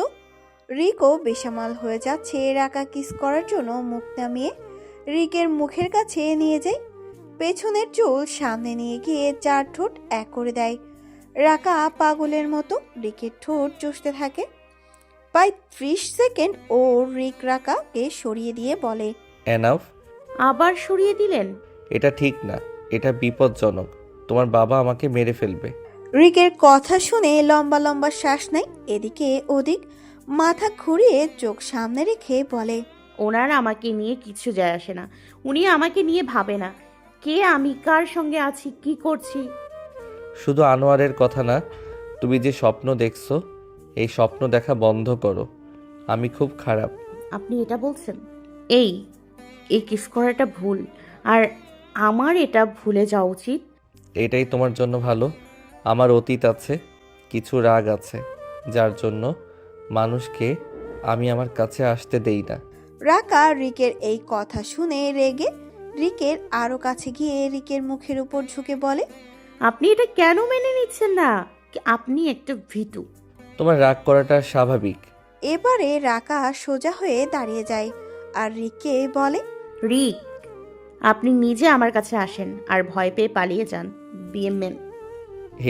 রিকও বেসামাল হয়ে যাচ্ছে। রাকা কিস করার জন্য মুখ নামিয়ে রিকের মুখের কাছে নিয়ে যায়। পেছনের চুল সামনে নিয়ে গিয়ে 4 ঠোঁট এক করে দেয়। রাকা পাগলের মতো রিকের ঠোঁট চষতে থাকে। প্রায় 30 সেকেন্ড ও রিক রাকাকে সরিয়ে দিয়ে বলে, এনাফ। আবার সরিয়ে দিলেন? এটা ঠিক না, এটা বিপজ্জনক, তোমার বাবা আমাকে মেরে ফেলবে। রিকের কথা শুনে লম্বা লম্বা শ্বাস নেয়, এদিকে ওদিক মাথা ঘুরিয়ে চোখ সামনে রেখে বলে, ওনার আমাকে নিয়ে কিছু যায় আসে না, উনি আমাকে নিয়ে ভাবে না কে আমি, কার সঙ্গে আছি, কি করছি। শুধু আনোয়ারের কথা না, তুমি যে স্বপ্ন দেখছো এই স্বপ্ন দেখা বন্ধ করো। আমি খুব খারাপ। আপনি এটা বলছেন? এই কিস করাটা ভুল, আর আমার এটা ভুলে যাওয়া উচিত। এটাই তোমার জন্য ভালো। আমার অতীত আছে, কিছু রাগ আছে, যার জন্য মানুষকে আমি আমার কাছে আসতে দেই না। রাকা রিকের এই কথা শুনে রেগে রিকের আরো কাছে গিয়ে রিকের মুখের উপর ঝুঁকে বলে, আপনি এটা কেন মেনে নিচ্ছেন না? আপনি একটা ভীতু। তোমার রাগ করাটা স্বাভাবিক। এবারে রাকা সোজা হয়ে দাঁড়িয়ে যায় আর রিককে বলে, রিক, আপনি নিজে আমার কাছে আসেন আর ভয় পেয়ে পালিয়ে যান। বিএমএন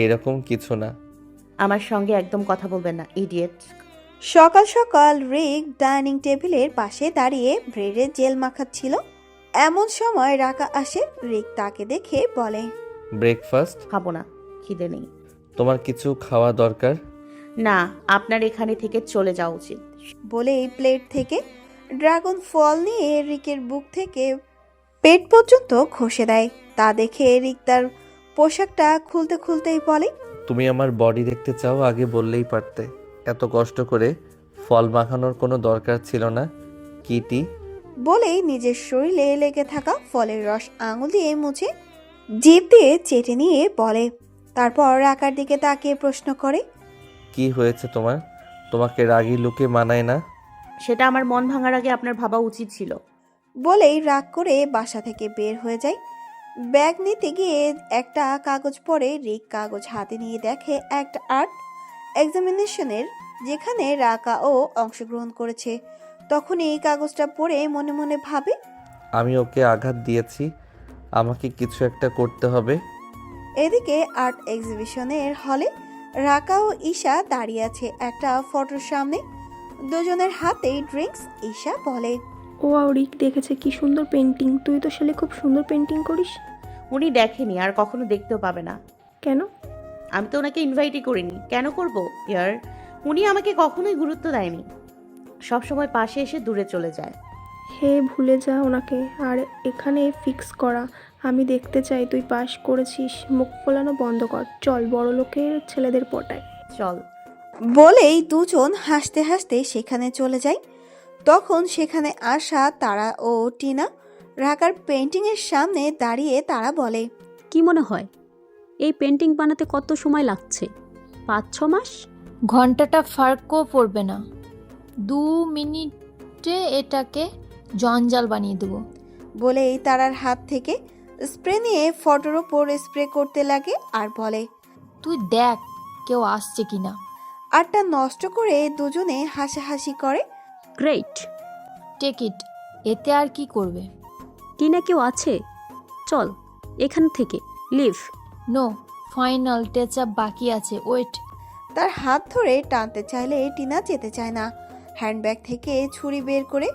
এরকম কিছু না। আমার সঙ্গে একদম কথা বলবেন না, ইডিয়েট। সকাল সকাল রিক ডাইনিং টেবিলের পাশে দাঁড়িয়ে ব্রেডে জেল মাখাচ্ছিল। এমন সময় রাকা আসে। রিক তাকে দেখে বলে, ব্রেকফাস্ট? খাবো না, খিদে নেই। তোমার কিছু খাওয়া দরকার? না, আপনার এখানে থেকে চলে যাওয়া উচিত। বলেই প্লেট থেকে ড্রাগন ফল নিয়ে রিকের বুক থেকে পেট পর্যন্ত ঘষে দেয়। তা দেখে রিক তার পোশাকটা খুলতে খুলতেই বলে, তুমি আমার বডি দেখতে চাও, আগে বললেই পারতে। এত কষ্ট করে ফল মাখানোর কোনো দরকার ছিল না। কিটি। বলেই নিজের শরীরে লেগে থাকা ফলের রস আঙুল দিয়ে মুছে জিভ দিয়ে চেটে নিয়ে বলে। তারপর রাকার দিকে তাকিয়ে প্রশ্ন করে, কি হয়েছে তোমার? তোমাকে রাগী লুকে মানায় না। সেটা আমার মন ভাঙার আগে আপনার ভাবা উচিত ছিল। বলেই রাগ করে বাসা থেকে বের হয়ে যায়। ব্যাগ নিতে গিয়ে একটা কাগজ পড়ে। রিক কাগজ হাতে নিয়ে দেখে একটা আর্ট এক্সামিনেশনের, যেখানে রাকাও অংশগ্রহণ করেছে। তখন এই কাগজটা পড়ে মনে মনে ভাবে, আমি ওকে আঘাত দিয়েছি, আমাকে কিছু একটা করতে হবে। এদিকে আর্ট এক্সিবিশনের হলে রাকা ও ঈশা দাঁড়িয়ে আছে একটা ফটোর সামনে, দুজনের হাতেই ড্রিঙ্কস। ঈশা বলে, ও রিক দেখেছে কি সুন্দর পেন্টিং, তুই তো আসলে খুব সুন্দর পেন্টিং করিস। উনি দেখেনি আর কখনো দেখতেও পাবে না। কেন? আমি তো ওনাকে ইনভাইটই করিনি, কেন করব ইয়ার? উনি আমাকে কখনোই গুরুত্ব দেয়নি, সব সময় পাশে এসে দূরে চলে যায়। হে ভুলে যা ওনাকে, আর এখানে ফিক্স করা। আমি দেখতে চাই তুই পাশ করেছিস। মুখ ফোলানো বন্ধ কর, চল বড় লোকের ছেলেদের পটায়। চল। বলেই দুজন হাসতে হাসতে সেখানে চলে যায়। তখন সেখানে আসা তারা ও টিনা রাকার পেন্টিংয়ের সামনে দাঁড়িয়ে তারা বলে, কি মনে হয় এই পেন্টিং বানাতে কত সময় লাগছে? 5-6 মাস? ঘন্টাটা ফার্কও পড়বে না, 2 মিনিটে এটাকে জঞ্জাল বানিয়ে দেবো। বলেই তারার হাত থেকে স্প্রে নিয়ে ফটোর ওপর স্প্রে করতে লাগে আর বলে, তুই দেখ কেউ আসছে কিনা। আরটা নষ্ট করে দুজনে হাসাহাসি করে। গ্রেট। টেক ইট, এতে আর কি করবে? টিনা কেউ আছে? চল এখান থেকে leave. No, final touch up বাকি আছে, ওয়েট। তার হাত ধরে টানতে চাইলে টিনা যেতে চায় না। হ্যান্ডব্যাগ থেকে ছুরি বের করে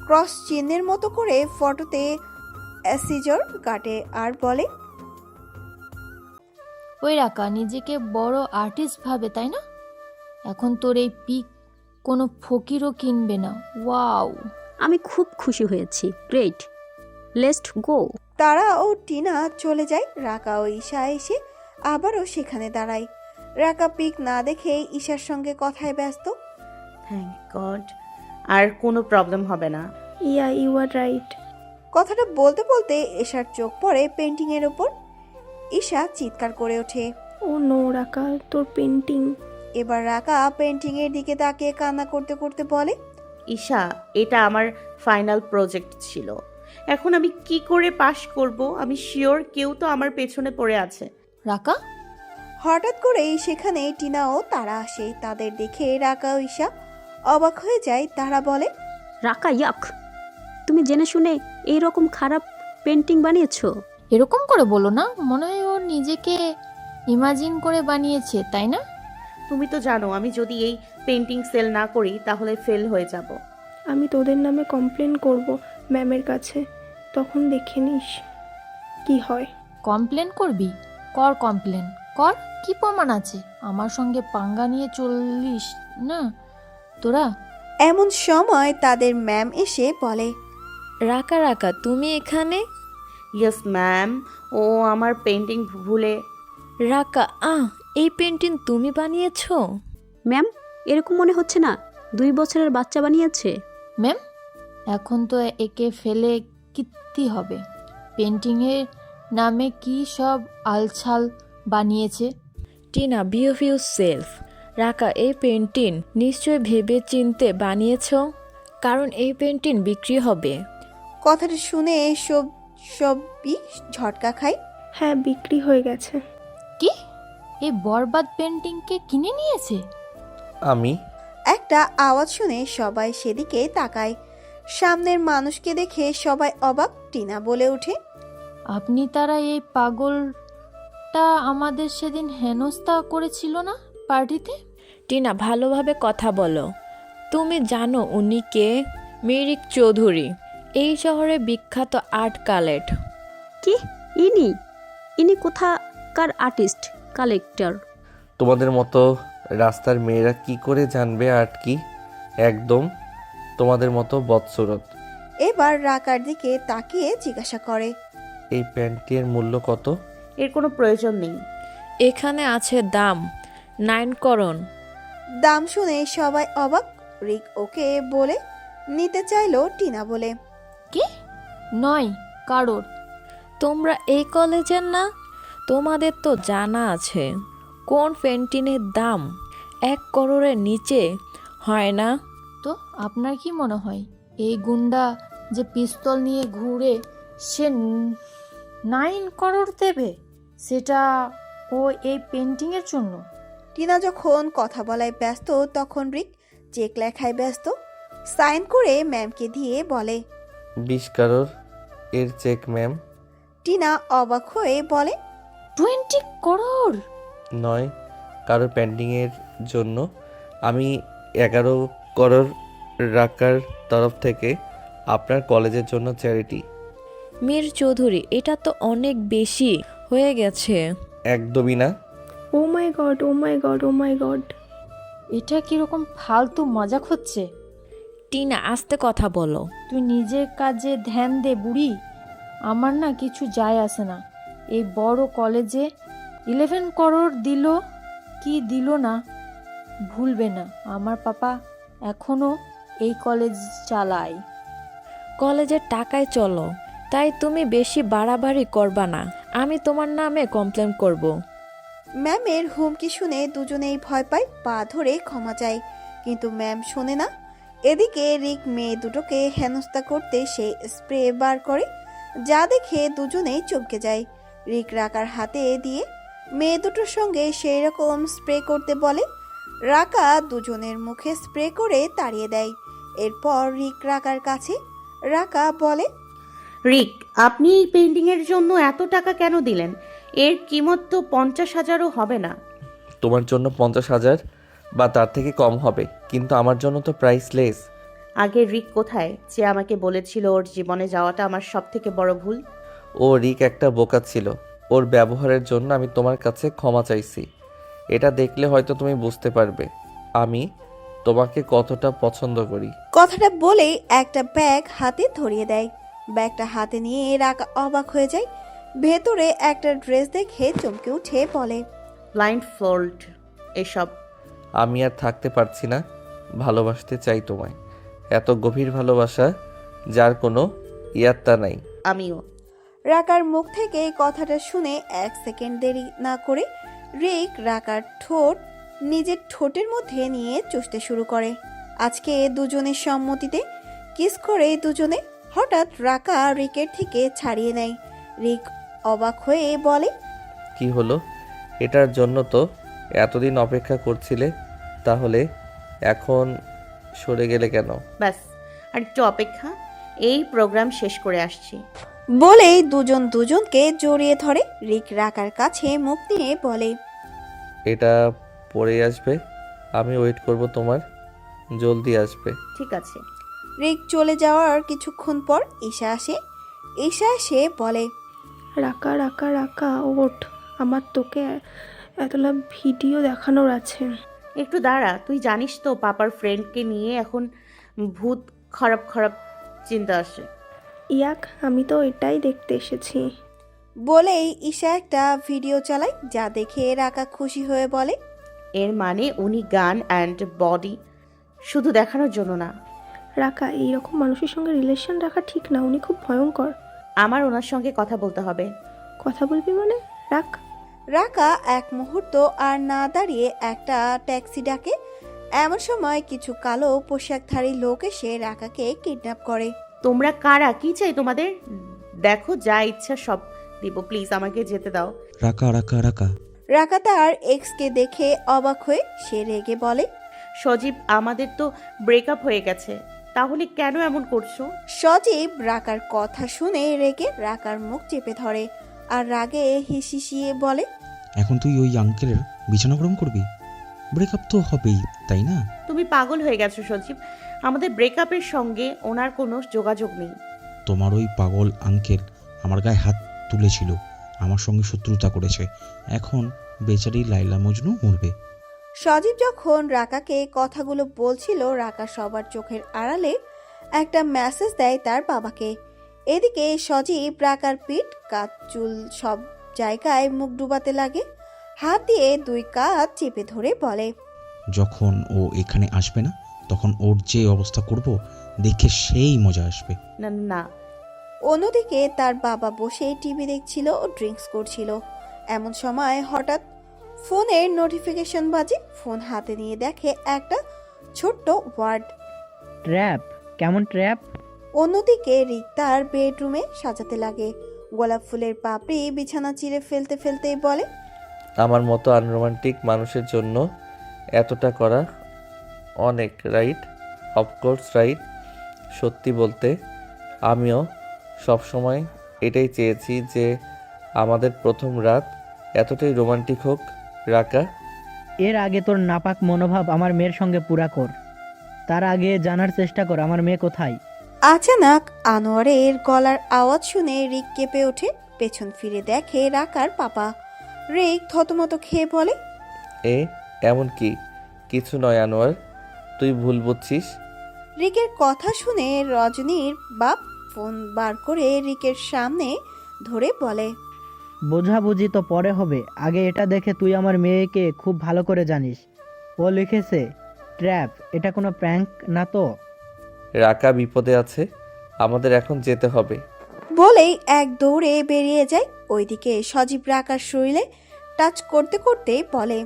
ক্রস চিহ্নের মতো করে ফটোতে অ্যাসিজর কাটে আর বলে, ওই রাকা নিজেকে বড় আর্টিস্ট ভাবে, তাই না? এখন তোর এই পিক কোনো ফকিরও কিনবে না। ওয়াও, আমি খুব খুশি হয়েছি। Great, let's go. তারা ও টিনা চলে যায়। রাকা ও ঈশা এসে আবারও সেখানে দাঁড়ায়। রাকা পিক না দেখে ঈশার সঙ্গে কথায় ব্যস্ত। থ্যাংক গড, আর কোনো প্রবলেম হবে না। ইয়া, ইউ আর রাইট। কথাটা বলতে বলতে ঈশার চোখ পড়ে পেন্টিংয়ের ওপর। ঈশা চিৎকার করে ওঠে। ও নো রাকা, তোর পেন্টিং। এবার রাকা পেন্টিংয়ের দিকে তাকিয়ে কান্না করতে করতে বলে, ঈশা, এটা আমার ফাইনাল প্রজেক্ট ছিল। এখন আমি কি করে পাশ করব? আমি শিওর কেউ তো আমার পেছনে পড়ে আছে। রাকা, হঠাৎ করেই সেখানে টিনা ও তারা আসে। তাদের দেখে রাকা ও ঈশা অবাক হয়ে যায়। তারা বলে, রাকা, ইয়াক, তুমি জেনে শুনে এইরকম খারাপ পেন্টিং বানিয়েছো? এরকম করে বলো না, মনে হয় ও নিজেকে ইমাজিন করে বানিয়েছে, তাই না? তুমি তো জানো আমি যদি এই পেন্টিং সেল না করি তাহলে ফেল হয়ে যাব। আমি তোদের নামে কমপ্লেন করব ম্যামের কাছে, তখন দেখে নিস কি হয়। কমপ্লেন করবি? কর কমপ্লেন কর, কি প্রমাণ আছে? আমার সঙ্গে পাঙ্গা নিয়ে চলিস না তোরা। এমন সময় তাদের ম্যাম এসে বলে, রাকা রাকা, তুমি এখানে? ইয়েস ম্যাম, ও আমার পেন্টিং ভুলে। রাকা, এই পেন্টিং তুমি বানিয়েছো? ম্যাম, এরকম মনে হচ্ছে না 2 বছরের বাচ্চা বানিয়েছে। ম্যাম, এখন তো একে ফেলে কীর্তি হবে। পেন্টিংয়ের নামে কি সব আলছাল বানিয়েছে। Tina, behave your self. রাকা, এই পেন্টিং নিশ্চয় ভেবে চিনতে বানিয়েছো, কারণ এই পেন্টিং বিক্রি হবে। কথাটা শুনে সবই ঝটকা খায়। হ্যাঁ, বিক্রি হয়ে গেছে। কি, এই বরবাদ পেন্টিংকে কিনে নিয়েছে? আমি একটা আওয়াজ শুনে সবাই সেদিকে তাকায়। সামনের মানুষকে দেখে সবাই অবাক। টিনা বলে ওঠে, আপনি তারা এই পাগলটা আমাদের সেদিন হেনস্থা করেছিল না পার্টিতে? টিনা, ভালোভাবে কথা বলো। তুমি জানো উনি কে? মিরিক চৌধুরী, এই শহরে বিখ্যাত আর্ট কালেক্ট। কি? ইনি কোথাকার আর্টিস্ট কালেক্টর? তোমাদের মতো রাস্তার মেয়েরা কি করে জানবে আর্ট কি? একদম তোমাদের মতো বদসুরত। এবার রাকার দিকে তাকিয়ে জিজ্ঞাসা করে, এই প্যান্টের মূল্য কত? এর কোনো প্রয়োজন নেই। এখানে আছে দাম 9 করোন। দাম শুনে সবাই অবাক। রিক ওকে বলে নিতে চাইলো। টিনা বলে, কি? 9 কারোর? তোমরা এই কলেজের না? তোমাদের তো জানা আছে কোন পেন্টিংয়ের দাম 1 করোড়ের নিচে হয় না। তো আপনার কি মনে হয় এই গুন্ডা যে পিস্তল নিয়ে ঘুরে সে 9 করোড় দেবে? সেটা ও এই পেন্টিংয়ের জন্য? টিনা যখন কথা বলায় ব্যস্ত তখন রিক চেক লেখায় ব্যস্ত। সাইন করে ম্যামকে দিয়ে বলে, 20 কারোর এর চেক ম্যাম। টিনা অবাক হয়ে বলে, 20 করোড়? 9 কারোর পেন্টিংয়ের জন্য। আমি 11 করোড় রাকার তরফ থেকে আপনার কলেজের জন্য চ্যারিটি। মীর চৌধুরী, এটা তো অনেক বেশি হয়ে গেছে। একদমই না। ও মাই গড, ও মাই গড, ও মাই গড। এটা কিরকম ফালতু মজাক হচ্ছে? টিনা আস্তে কথা বলো। তুই নিজের কাজে ধ্যান দে বুড়ি। আমার না কিছু যায় আসে না। এই বড় কলেজে 11 করোড় দিল কি দিল না ভুলবে না। আমার পাপা এখনো এই কলেজ চালায়। কলেজের টাকায় চলো, তাই তুমি বেশি বাড়াবাড়ি করবা না। আমি তোমার নামে কমপ্লেন করব। ম্যামের হুমকি শুনে দুজনেই ভয় পায়, পা ধরে ক্ষমা চায়, কিন্তু ম্যাম শোনে না। এদিকে রিক মেয়ে দুটোকে হেনস্থা করতে সে স্প্রে বার করে, যা দেখে দুজনেই চমকে যায়। রিক রাকার হাতে দিয়ে মেয়ে দুটোর সঙ্গে সেই রকম স্প্রে করতে বলে। রাকা দুজনের মুখে স্প্রে করে তাড়িয়ে দেয়। এরপর রিক রাকার কাছে। রাকা বলে, রিক, আপনি এই পেন্টিংয়ের জন্য এত টাকা কেন দিলেন? এর কিমত তো 50,000ও হবে না। তোমার জন্য 50,000 বা তার থেকে কম হবে, কিন্তু আমার জন্য তো প্রাইসলেস। আগে রিক কোথায়, যে আমাকে বলেছিল ওর জীবনে যাওয়াটা আমার সব থেকে বড় ভুল? ও রিক একটা বোকা ছিল। ওর ব্যবহারের জন্য আমি তোমার কাছে ক্ষমা চাইছি। এটা দেখলে হয়তো তুমি বুঝতে পারবে আমি তোমাকে কতটা পছন্দ করি। কথাটা বলেই একটা ব্যাগ হাতে ধরিয়ে দেয়। ব্যাগটা হাতে নিয়ে রাকা অবাক হয়ে যায়। ভেতরে একটা ড্রেস দেখে চমকে উঠে বলে, ব্লাইন্ড ফোল্ড এসব। আমি আর থাকতে পারছি না, ভালোবাসতে চাই তোমায়। এত গভীর ভালোবাসা যার কোনো ইয়াত্তা নাই। আমিও। রাকার মুখ থেকে কথাটা শুনে 1 সেকেন্ড দেরি না করে রিক রাকার ঠোঁট নিজের ঠোঁটের মধ্যে নিয়ে চুষতে শুরু করে। আজকে দুজনের সম্মতিতে কিস করে দুজনে। হঠাৎ রাকা রিকের থেকে ছাড়িয়ে নেয়। রিক অবাক হয়ে বলে, কি হলো? এটার জন্য তো এতদিন অপেক্ষা করছিলে, তাহলে এখন সরে গেলে কেন? ব্যাস, আর একটু অপেক্ষা, এই প্রোগ্রাম শেষ করে আসছি। বলেই দুজন দুজনকে জড়িয়ে ধরে। রিক রাকার কাছে মুখ নিয়ে বলে, এটা পরে আসবে, আমি ওয়েট করব তোমার, জলদি আসবে। ঠিক আছে। রিক চলে যাওয়ার কিছুক্ষণ পর ঈশা আসে। ঈশা এসে বলে, রাকা রাকা রাকা ওঠ, আমার তোকে এতলা ভিডিও দেখানোর আছে। একটু দাঁড়া, তুই জানিস তো পাপার ফ্রেন্ডকে নিয়ে এখন ভূত খারাপ খারাপ চিন্তা আসে। ইয়াক, আমি তো এটাই দেখতে এসেছি। বলেই ঈশা একটা ভিডিও চালায়, যা দেখে রাকা খুশি হয়ে বলে, এর মানে উনি গান অ্যান্ড বডি শুধু দেখানোর জন্য না। রাকা, এইরকম মানুষের সঙ্গে রিলেশন রাখা ঠিক না, উনি খুব ভয়ঙ্কর। আমার ওনার সঙ্গে কথা বলতে হবে। কথা বলবি মানে? রাখ। রাকা এক মুহূর্ত আর না দাঁড়িয়ে একটা ট্যাক্সি ডাকে। এমন সময় কিছু কালো পোশাকধারী লোক এসে রাকাকে কিডন্যাপ করে। তোমরা কারা? কি চাই তোমাদের? দেখো, যা ইচ্ছা সব দিব, প্লিজ আমাকে যেতে দাও। রাকা রাকা রাকা। রাকা তার এক্সকে দেখে অবাক হয়ে সে রেগে বলে, সজীব, আমাদের তো ব্রেকআপ হয়ে গেছে, তাহলে কেন এমন করছো? সজীব রাকার কথা শুনে রেগে রাকার মুখ চেপে ধরে আর রাগে হিসিয়ে বলে, এখন তুই ওই আঙ্কেলের বিছানা গরম করবি? ব্রেকআপ তো হবেই, তাই না? তুমি পাগল হয়ে গেছো সজীব, আমাদের ব্রেকআপের সঙ্গে ওনার কোনো যোগাযোগ নেই। তোমার ওই পাগল আঙ্কেল আমার গায়ে হাত তুলেছিল, আমার সঙ্গে শত্রুতা করেছে, এখন বেচারি লাইলা মজনু মরবে। সজীব যখন রাকাকে কথাগুলো বলছিল, রাকা সবার চোখের আড়ালে একটা মেসেজ দেয় তার বাবাকে। এদিকে সজীব রাকার পিঠ, কাঁধ, চুল সব জায়গায় মুখ ডুবাতে লাগে। হাত দিয়ে 2 কাঁধ চেপে ধরে বলে, যখন ও এখানে আসবে না, তখন ওর যে অবস্থা করব দেখে সেই মজা আসবে। না না। অন্যদিকে তার বাবা বসে টিভি দেখছিল ও ড্রিঙ্কস করছিল। এমন সময় হঠাৎ ফোনের নোটিফিকেশন বাজে। ফোন হাতে নিয়ে দেখে একটা ছোট্ট ওয়ার্ড, ট্র্যাপ। কেমন ট্র্যাপ? অন্যদিকে রিক তার বেডরুমে সাজাতে লাগে। গোলাপ ফুলের পাপড়ি বিছানা চিরে ফেলতে ফেলতেই বলে, আমার মতো আনরোমান্টিক মানুষের জন্য এতটা করা অনেক, রাইট? Of course right. সত্যি বলতে আমিও সবসময় এটাই চেয়েছি যে আমাদের প্রথম রাত এতটাই রোমান্টিক হোক। রাকা, এর আগে তোর নাপাক মনোভাব আমার মেয়ের সঙ্গে পুরা কর। তার আগে জানার চেষ্টা কর আমার মেয়ে কোথায়। আচানক আনোয়ারের গলার আওয়াজ শুনে রিক কেঁপে ওঠে। পেছন ফিরে দেখে রাকার পাপা। রিক থতমত খেয়ে বলে, এমন কি? কিছু নয় আনোয়ার, তুই ভুল বুঝছিস। রিকের কথা শুনে রজনীর বাপ ফোন বার করে রিকের সামনে ধরে বলে, বোঝাবুঝি তো পরে হবে, আগে এটা দেখে তুই আমার মেয়েকে খুব ভালো করে জানিস। ও লিখেছে ট্র্যাপ, এটা কোনো প্র্যাঙ্ক না তো? রাকা বিপদে আছে, আমাদের এখন যেতে হবে। বলেই এক দৌড়ে বেরিয়ে যায়। ওইদিকে সজীব রাকার শরীরে টাচ করতে করতে বলে,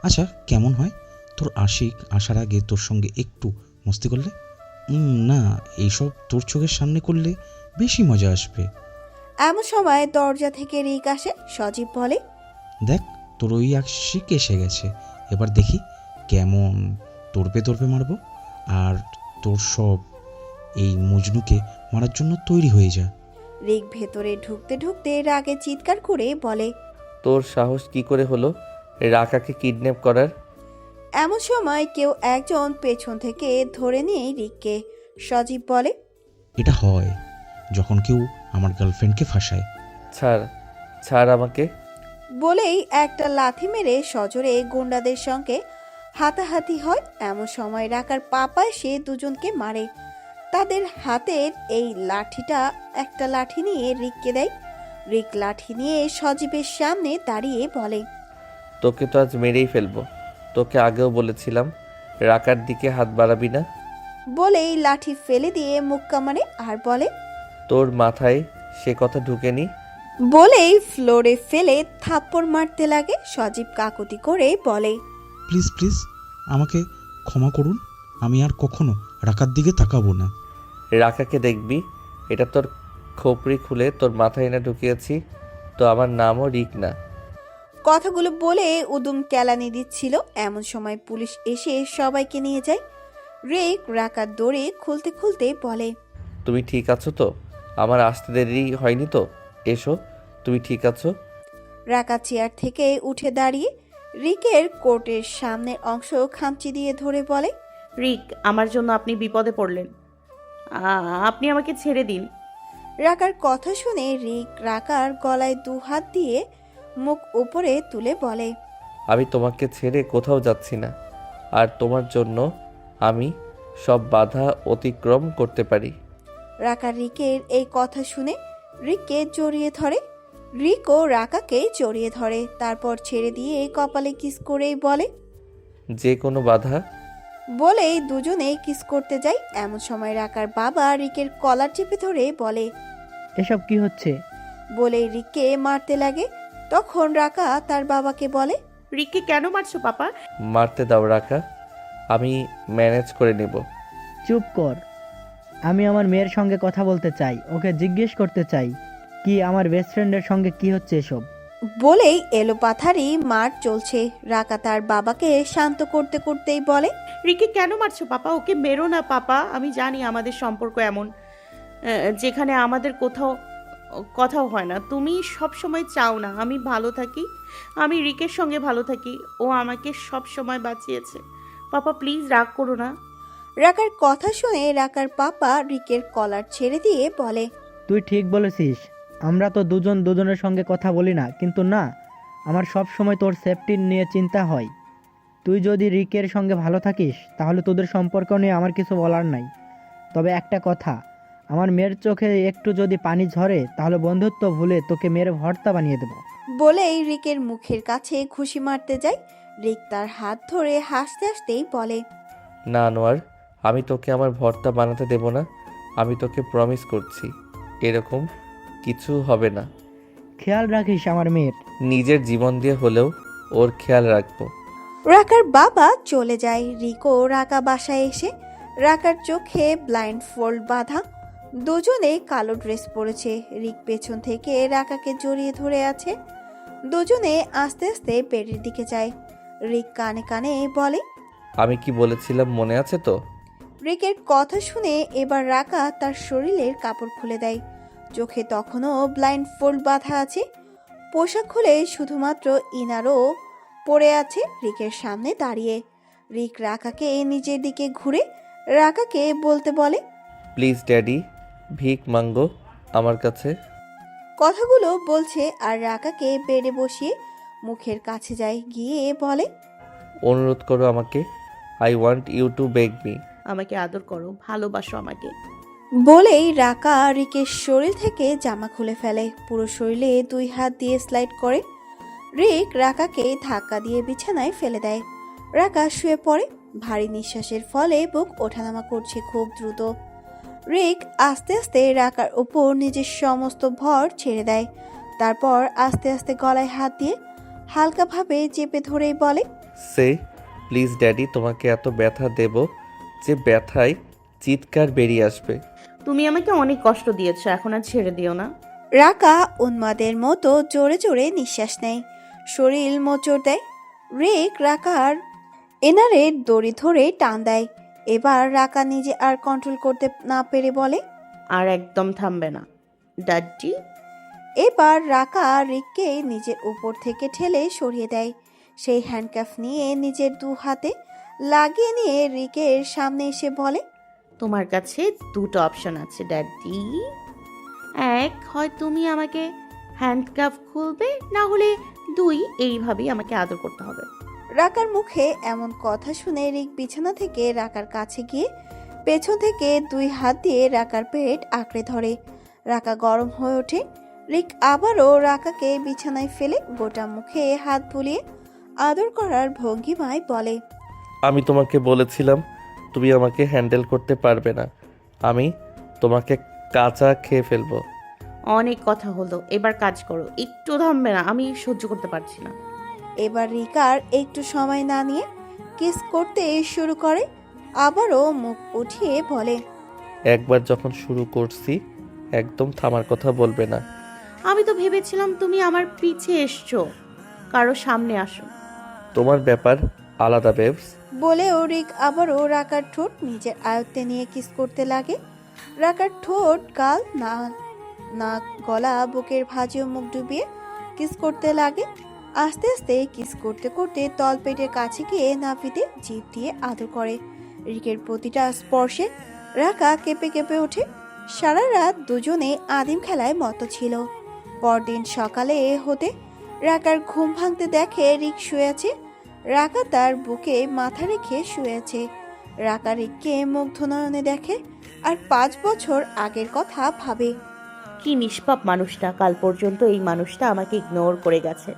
আচ্ছা কেমন হয় তোর আশিক আসার আগে তোর সঙ্গে একটু মস্তি করলে? না, এইসব তোর চোখের সামনে করলে বেশি মজা আসবে। এমন সময় দরজা থেকে রিক আসে। সজীব বলে, দেখ তোর ওই আশিক এসে গেছে, এবার দেখি কেমন তরপে তরপে মারবো। আর তোর সব এই মজনুকে মারার জন্য তৈরি হয়ে যা। রিক ভেতরে ঢুকতে ঢুকতে রাগে চিৎকার করে বলে, তোর সাহস কি করে হলো রাকাকে কিডন্যাপ করার? এমন সময় কেউ একজন পেছন থেকে ধরে নিয়ে রিককে। সজীব বলে, এটা হয় যখন কেউ আমার গার্লফ্রেন্ডকে ফাঁসায়। ছাড়, ছাড় আমাকে। বলেই একটা লাথি মেরে সজোরে গুন্ডাদের সঙ্গে হাতাহাতি হয়। এমন সময় রাকার পাপা এসে দুজনকে মারে। তাদের হাতের এই লাঠিটা একটা লাঠি নিয়ে রিককে দেয়। রিক লাঠি নিয়ে সজীবের সামনে দাঁড়িয়ে বলে, তোকে তো আজ মেরেই ফেলবো, তোকে আগেও বলেছিলাম রাকার দিকে হাত বাড়াবি না। বলেই লাঠি ফেলে দিয়ে মুক্কা মারে আর বলে, তোর মাথায় সে কথা ঢুকেনি। বলেই ফ্লোরে ফেলে থাপ্পড় মারতে লাগে। সজীব কাকুতি করে বলে, প্লিজ প্লিজ আমাকে ক্ষমা করুন, আমি আর কখনো রাকার দিকে তাকাবো না। রাকাকে দেখবি, এটা তোর খোপড়ি খুলে তোর মাথায় এনে ঢুকিয়েছি, তো আমার নামও রিক না। কথাগুলো বলে উদুম কেলানি দিচ্ছিল। এমন সময় পুলিশ এসে সবাইকে নিয়ে যায়। রিক রাকার দৌড়ে খুলতে খুলতে বলে, তুমি ঠিক আছো তো? আমার আসতে দেরি হয়নি তো? এসো, তুমি ঠিক আছো? রাকা চেয়ার থেকে উঠে দাঁড়িয়ে রিকের কোটের সামনের অংশ খামচি দিয়ে ধরে বলে, রিক, আমার জন্য আপনি বিপদে পড়লেন, আপনি আমাকে ছেড়ে দিন। রাকার কথা শুনে রিক রাকার গলায় দু হাত দিয়ে মুখ উপরে তুলে বলে, আমি তোমাকে ছেড়ে কোথাও যাচ্ছি না, আর তোমার জন্য আমি সব বাধা অতিক্রম করতে পারি। রাকা রিকের এই কথা শুনে রিককে জড়িয়ে ধরে। রিকও রাকাকে জড়িয়ে ধরে, তারপর ছেড়ে দিয়ে কপালে কিস করেই বলে, যে কোনো বাধা। বলেই দুজনে কিস করতে যায়। এমন সময় রাকার বাবা রিকের কলার চেপে ধরে বলে, এসব কি হচ্ছে? বলেই রিককে মারতে লাগে। তখন রাকা তার বাবাকে বলে, রিককে কেন মারছো পাপা? মারতে দাও রাকা, আমি ম্যানেজ করে নেব। চুপ কর, আমি আমার মেয়ের সঙ্গে কথা বলতে চাই, ওকে জিজ্ঞেস করতে চাই কি আমার বেস্ট ফ্রেন্ডের সঙ্গে কি হচ্ছে এসব। বলেই এলোপাথারি মার চলছে। রাকা তার বাবাকে শান্ত করতে করতেই বলে, রিককে কেন মারছো পাপা? ওকে মেরো না পাপা, আমি জানি আমাদের সম্পর্ক এমন যেখানে আমাদের কথাও হয় না। তুমি সব সময় চাও না আমি ভালো থাকি, আমি রিকের সঙ্গে ভালো থাকি। ও আমাকে সব সময় বাঁচিয়েছে। পাপা প্লিজ রাগ করো না। রাকার কথা শুনে রাকার পাপা রিকের কলার ছেড়ে দিয়ে বলে, তুই ঠিক বলেছিস, আমরা তো দুজন দুজনের সঙ্গে কথা বলি না, কিন্তু না, আমার সব সময় তোর সেফটি নিয়ে চিন্তা হয়। তুই যদি রিকের সঙ্গে ভালো থাকিস তাহলে তোদের সম্পর্ক নিয়ে আমার কিছু বলার নাই। তবে একটা কথা, আমার মেয়ের চোখে একটু যদি পানি ঝরে তাহলে বন্ধুত্ব ভুলে তোকে মেরে ভর্তা বানিয়ে দেবো। বলেই রিকের মুখের কাছে ঘুষি মারতে যায়। রিক তার হাত ধরে হাসতে হাসতেই বলে, না আনোয়ার, আমি তোকে আমার ভর্তা বানাতে দেব না। আমি তোকে প্রমিস করছি, এরকম কিছু হবে না। খেয়াল রাখিস আমার মেয়ের। নিজের জীবন দিয়ে হলেও ওর খেয়াল রাখবো। রাকার বাবা চলে যায়। রিকও রাকা বাসায় এসে রাকার চোখে ব্লাইন্ড ফোল্ড বাঁধা। দুজনে কালো ড্রেস পরেছে। রিক পেছন থেকে রাকাকে জড়িয়ে ধরে আছে। দুজনে আস্তে আস্তে বেডের দিকে যায়। রিক কানে কানে বলে, আমি কি বলেছিলাম মনে আছে তো? রিকের কথা শুনে এবার রাকা তার শরীরের কাপড় খুলে দেয়। চোখে তখনও ব্লাইন্ড ফোল্ড বাঁধা আছে। পোশাক খুলে শুধুমাত্র ইনারও পড়ে আছে রিকের সামনে দাঁড়িয়ে। রিক রাকাকে নিজের দিকে ঘুরে রাকাকে বলতে বলে, প্লিজ ড্যাডি, ভিক মাঙ্গো আমার কাছে। কথাগুলো বলছে আর রাকাকে বেডে বসিয়ে মুখের কাছে যায়। গিয়ে বলে, অনুরোধ করো আমাকে, I want you to beg me. আমাকে আদর করো, ভালোবাসো আমাকে। বলেই রাকা রিকের শরীর থেকে জামা খুলে ফেলে, পুরো শরীরে 2 হাত দিয়ে স্লাইড করে। রিক রাকাকে ধাক্কা দিয়ে বিছানায় ফেলে দেয়। রাকা শুয়ে পড়ে, ভারী নিঃশ্বাসের ফলে বুক ওঠানামা করছে খুব দ্রুত। রিক আস্তে আস্তে রাকার উপর নিজের সমস্ত ভর ছেড়ে দেয়, তারপর আস্তে আস্তে গলায় হাত দিয়ে হালকাভাবে চেপে ধরেই বলে, সে প্লিজ ড্যাডি, তোমাকে এত ব্যথা দেব যে ব্যথায় চিৎকার বেরিয়ে আসবে। তুমি আমাকে অনেক কষ্ট দিয়েছো, এখন আর ছেড়ে দিও না। রাকা উন্মাদের মতো জোরে জোরে নিঃশ্বাস নেয়, শরীর মোচড় দেয়। রিক রাকার এনারের দড়ি ধরে টান দেয়। এবার রাকা নিজে আর কন্ট্রোল করতে না পেরে বলে, আর একদম থামবে না ড্যাডি। এবার রাকা রিককে নিজের উপর থেকে ঠেলে সরিয়ে দেয়। সেই হ্যান্ডকাফ নিয়ে নিজের 2 হাতে লাগিয়ে নিয়ে রিকের সামনে এসে বলে, তোমার কাছে 2টো অপশন আছে ড্যাডি। এক, হয় তুমি আমাকে হ্যান্ডকাফ খুলবে, না হলে 2, এইভাবেই আমাকে আদর করতে হবে। রাকার মুখে এমন কথা শুনে রিক বিছানা থেকে রাকার কাছে গিয়ে পেছন থেকে 2 হাত দিয়ে রাকার পেট আঁকড়ে ধরে। রাকা গরম হয়ে ওঠে। রিক আবারও রাকাকে বিছানায় ফেলে গোটা মুখে হাত বুলিয়ে আদর করার ভঙ্গিমায় বলে, আমি তোমাকে বলেছিলাম তুমি আমাকে হ্যান্ডেল করতে পারবে না, আমি তোমাকে কাঁচা খেয়ে ফেলবো। অনেক কথা হলো, এবার কাজ করো, একটু থামবে না, আমি সহ্য করতে পারছি না। এবার রিকার একটু সময় না নিয়ে কিস করতে শুরু করে। আবারও মুখ উঠিয়ে বলে, একবার যখন শুরু করছি একদম থামার কথা বলবে না। আমি তো ভেবেছিলাম তুমি আমার পিছে এসছো, কারো সামনে আসো। তোমার ব্যাপার আলাদা বেবস। বলেও রিক আবারও রাকার ঠোঁট নিজের আয়ত্তে নিয়ে কিস করতে লাগে। রাকার ঠোঁট, গাল, নাক, গলা, বুকের ভাঁজেও মুখ ডুবিয়ে কিস করতে লাগে। আস্তে আস্তে কিস করতে করতে তলপেটের কাছে গিয়ে নাভিতে জিভ দিয়ে আদর করে। রিকের প্রতিটা স্পর্শে রাকা কেঁপে কেঁপে ওঠে। সারা রাত দুজনে আদিম খেলায় মত ছিল। পরদিন সকালে হতে রাকার ঘুম ভাঙতে দেখে রিক শুয়ে আছে। রাকা তার বুকে মাথা রেখে শুয়ে আছে। রাকা রিককে মুগ্ধ নয়নে দেখে আর 5 বছর আগের কথা ভাবে। কি নিষ্পাপ মানুষটা, কাল পর্যন্ত এই মানুষটা আমাকে ইগনোর করে গেছে,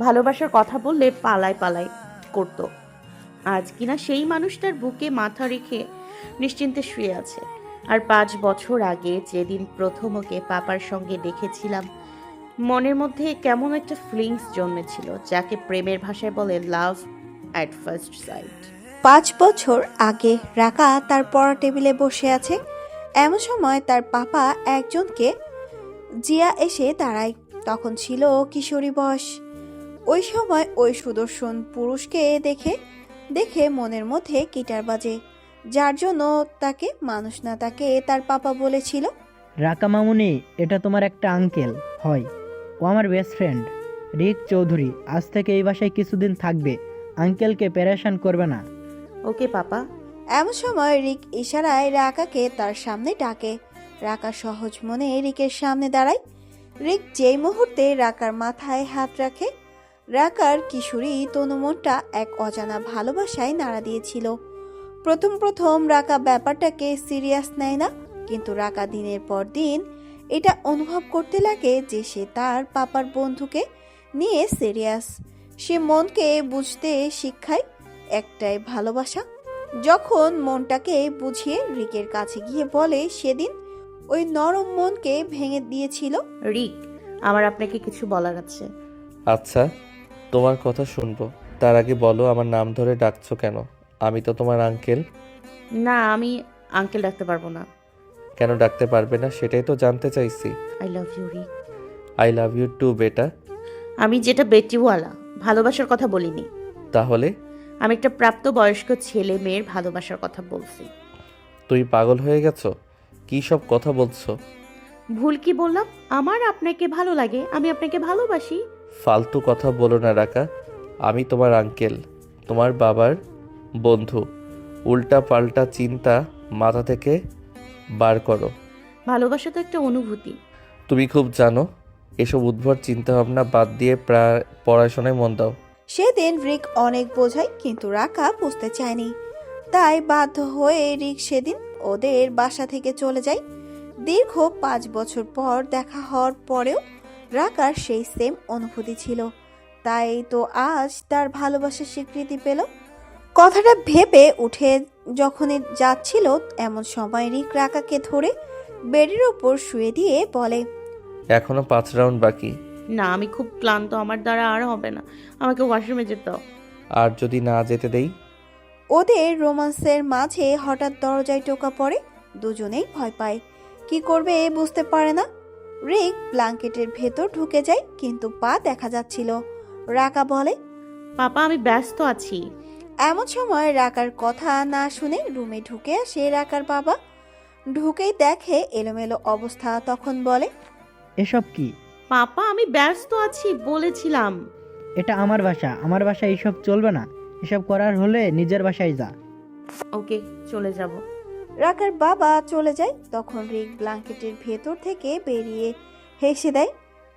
ভালোবাসার কথা বললে পালায় পালায় করতো। আজ কিনা সেই মানুষটার বুকে মাথা রেখে নিশ্চিন্তে শুয়ে আছে। আর 5 বছর আগে যেদিন প্রথম ওকে পাপার সঙ্গে দেখেছিলাম, মনের মধ্যে কেমন একটা ফিলিংস জন্মেছিল, যাকে প্রেমের ভাষায় বলে লাভ অ্যাট ফার্স্ট সাইট। 5 বছর আগে রাকা তার পড়া টেবিলে বসে আছে। এমন সময় তার পাপা একজনকে জিয়া এসে দাঁড়ায়। তখন ছিল কিশোরী বয়স। ওই সময় ওই সুদর্শন পুরুষকে দেখে দেখে মনের মধ্যে গিটার বাজে, যার জন্য তাকে মানুষ না তাকে তার পাপা বলেছিল, রাকা মামুনি, এটা তোমার একটা আঙ্কেল হয়, ও আমার বেস্ট ফ্রেন্ড রিক চৌধুরী। আজ থেকে এই বাসায় কিছুদিন থাকবে, আঙ্কেলকে প্যারেশান করবে না। ওকে পাপা। এমন সময় রিক ইশারায় রাকাকে তার সামনে ডাকে। রাকা সহজ মনে রিকের সামনে দাঁড়ায়। রিক যেই মুহূর্তে রাকার মাথায় হাত রাখে, রাকার কিশোরী তনুমনটা এক অজানা ভালোবাসায় নাড়া দিয়েছিল। প্রথম রাকা ব্যাপারটাকে সিরিয়াস নেয় না, কিন্তু রাকা দিনের পর দিন এটা অনুভব করতে লাগে যে সে তার পাপার বন্ধুকে নিয়ে সিরিয়াস। সে মনকে বুঝতে শিক্ষায় একটাই ভালোবাসা। যখন মনটাকে বুঝিয়ে রিকের কাছে গিয়ে বলে সেদিন ওই নরম মনকে ভেঙে দিয়েছিল। রিক, আমার আপনাকে কিছু বলার আছে। আচ্ছা, তোমার কথা শুনবো, তার আগে বলো আমার নাম ধরে ডাকছো কেন? আমি তো তোমার আঙ্কেল। না, আমি আঙ্কেল ডাকতে পারবো না। কেন ডাকতে পারবে না সেটাই তো জানতে চাইছি। I love you Rik. I love you too বেটা। আমি যেটা বেটিওয়ালা ভালোবাসার কথা বলিনি, তাহলে আমি একটা প্রাপ্তবয়স্ক ছেলে মেয়ের ভালোবাসার কথা বলছি। তুই পাগল হয়ে গেছো? কি সব কথা বলছো? ভুল কি বললাম? আমার আপনাকে ভালো লাগে, আমি আপনাকে ভালোবাসি। ফালতু কথা বলো না রাকা। আমি তোমার আঙ্কেল, তোমার বাবার বন্ধু। উল্টা পাল্টা চিন্তা মাথা থেকে বার করো। ভালোবাসা তো একটা অনুভূতি। তুমি খুব জানো, এসব উদ্ভট চিন্তাভাবনা বাদ দিয়ে পড়াশোনায় মন দাও। সেদিন রিক অনেক বোঝায়, কিন্তু রাকা বুঝতে চায়নি। তাই বাধ্য হয়ে রিক সেদিন ওদের বাসা থেকে চলে যায়। দীর্ঘ 5 বছর পর দেখা হওয়ার পরেও রাকার সেই সেম অনুভূতি ছিল। তাই তো আজ তার ভালোবাসার স্বীকৃতি পেল। কথাটা ভেবে উঠে যখনই যাচ্ছিল এমন সময় রিক রাকাকে ধরে বেডের ওপর শুয়ে দিয়ে বলে, এখনো 5 রাউন্ড বাকি। না, আমি খুব ক্লান্ত, আমার দ্বারা আর হবে না, আমাকে ওয়াশরুমে যেতে দাও। আর যদি না যেতে দেই? ওদের রোমান্সের মাঝে হঠাৎ দরজায় টোকা পড়ে। দুজনেই ভয় পায়, কি করবে বুঝতে পারে না। রিক ব্ল্যাঙ্কেটের ভেতর ঢুকে যায়, কিন্তু পা দেখা যাচ্ছিল। রাকা বলে, পাপা আমি ব্যস্ত আছি। এমন সময় রাকার কথা না শুনে রুমে ঢুকে আসে রাকার বাবা। ঢুকেই দেখে এলোমেলো অবস্থা, তখন বলে, এসব কি? পাপা আমি ব্যস্ত আছি বলেছিলাম। এটা আমার বাসা, আমার বাসায় এইসব চলবে না। এসব করার হলে নিজের বাসায় যা। ওকে, চলে যাব। রাকার বাবা চলে যায়। তখন রিক ব্ল্যাঙ্কেটের ভেতর থেকে বেরিয়ে হেসে দেয়।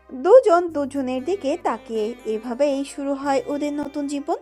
দুজন দুজনের দিকে তাকিয়ে। এভাবেই শুরু হয় ওদের নতুন জীবন।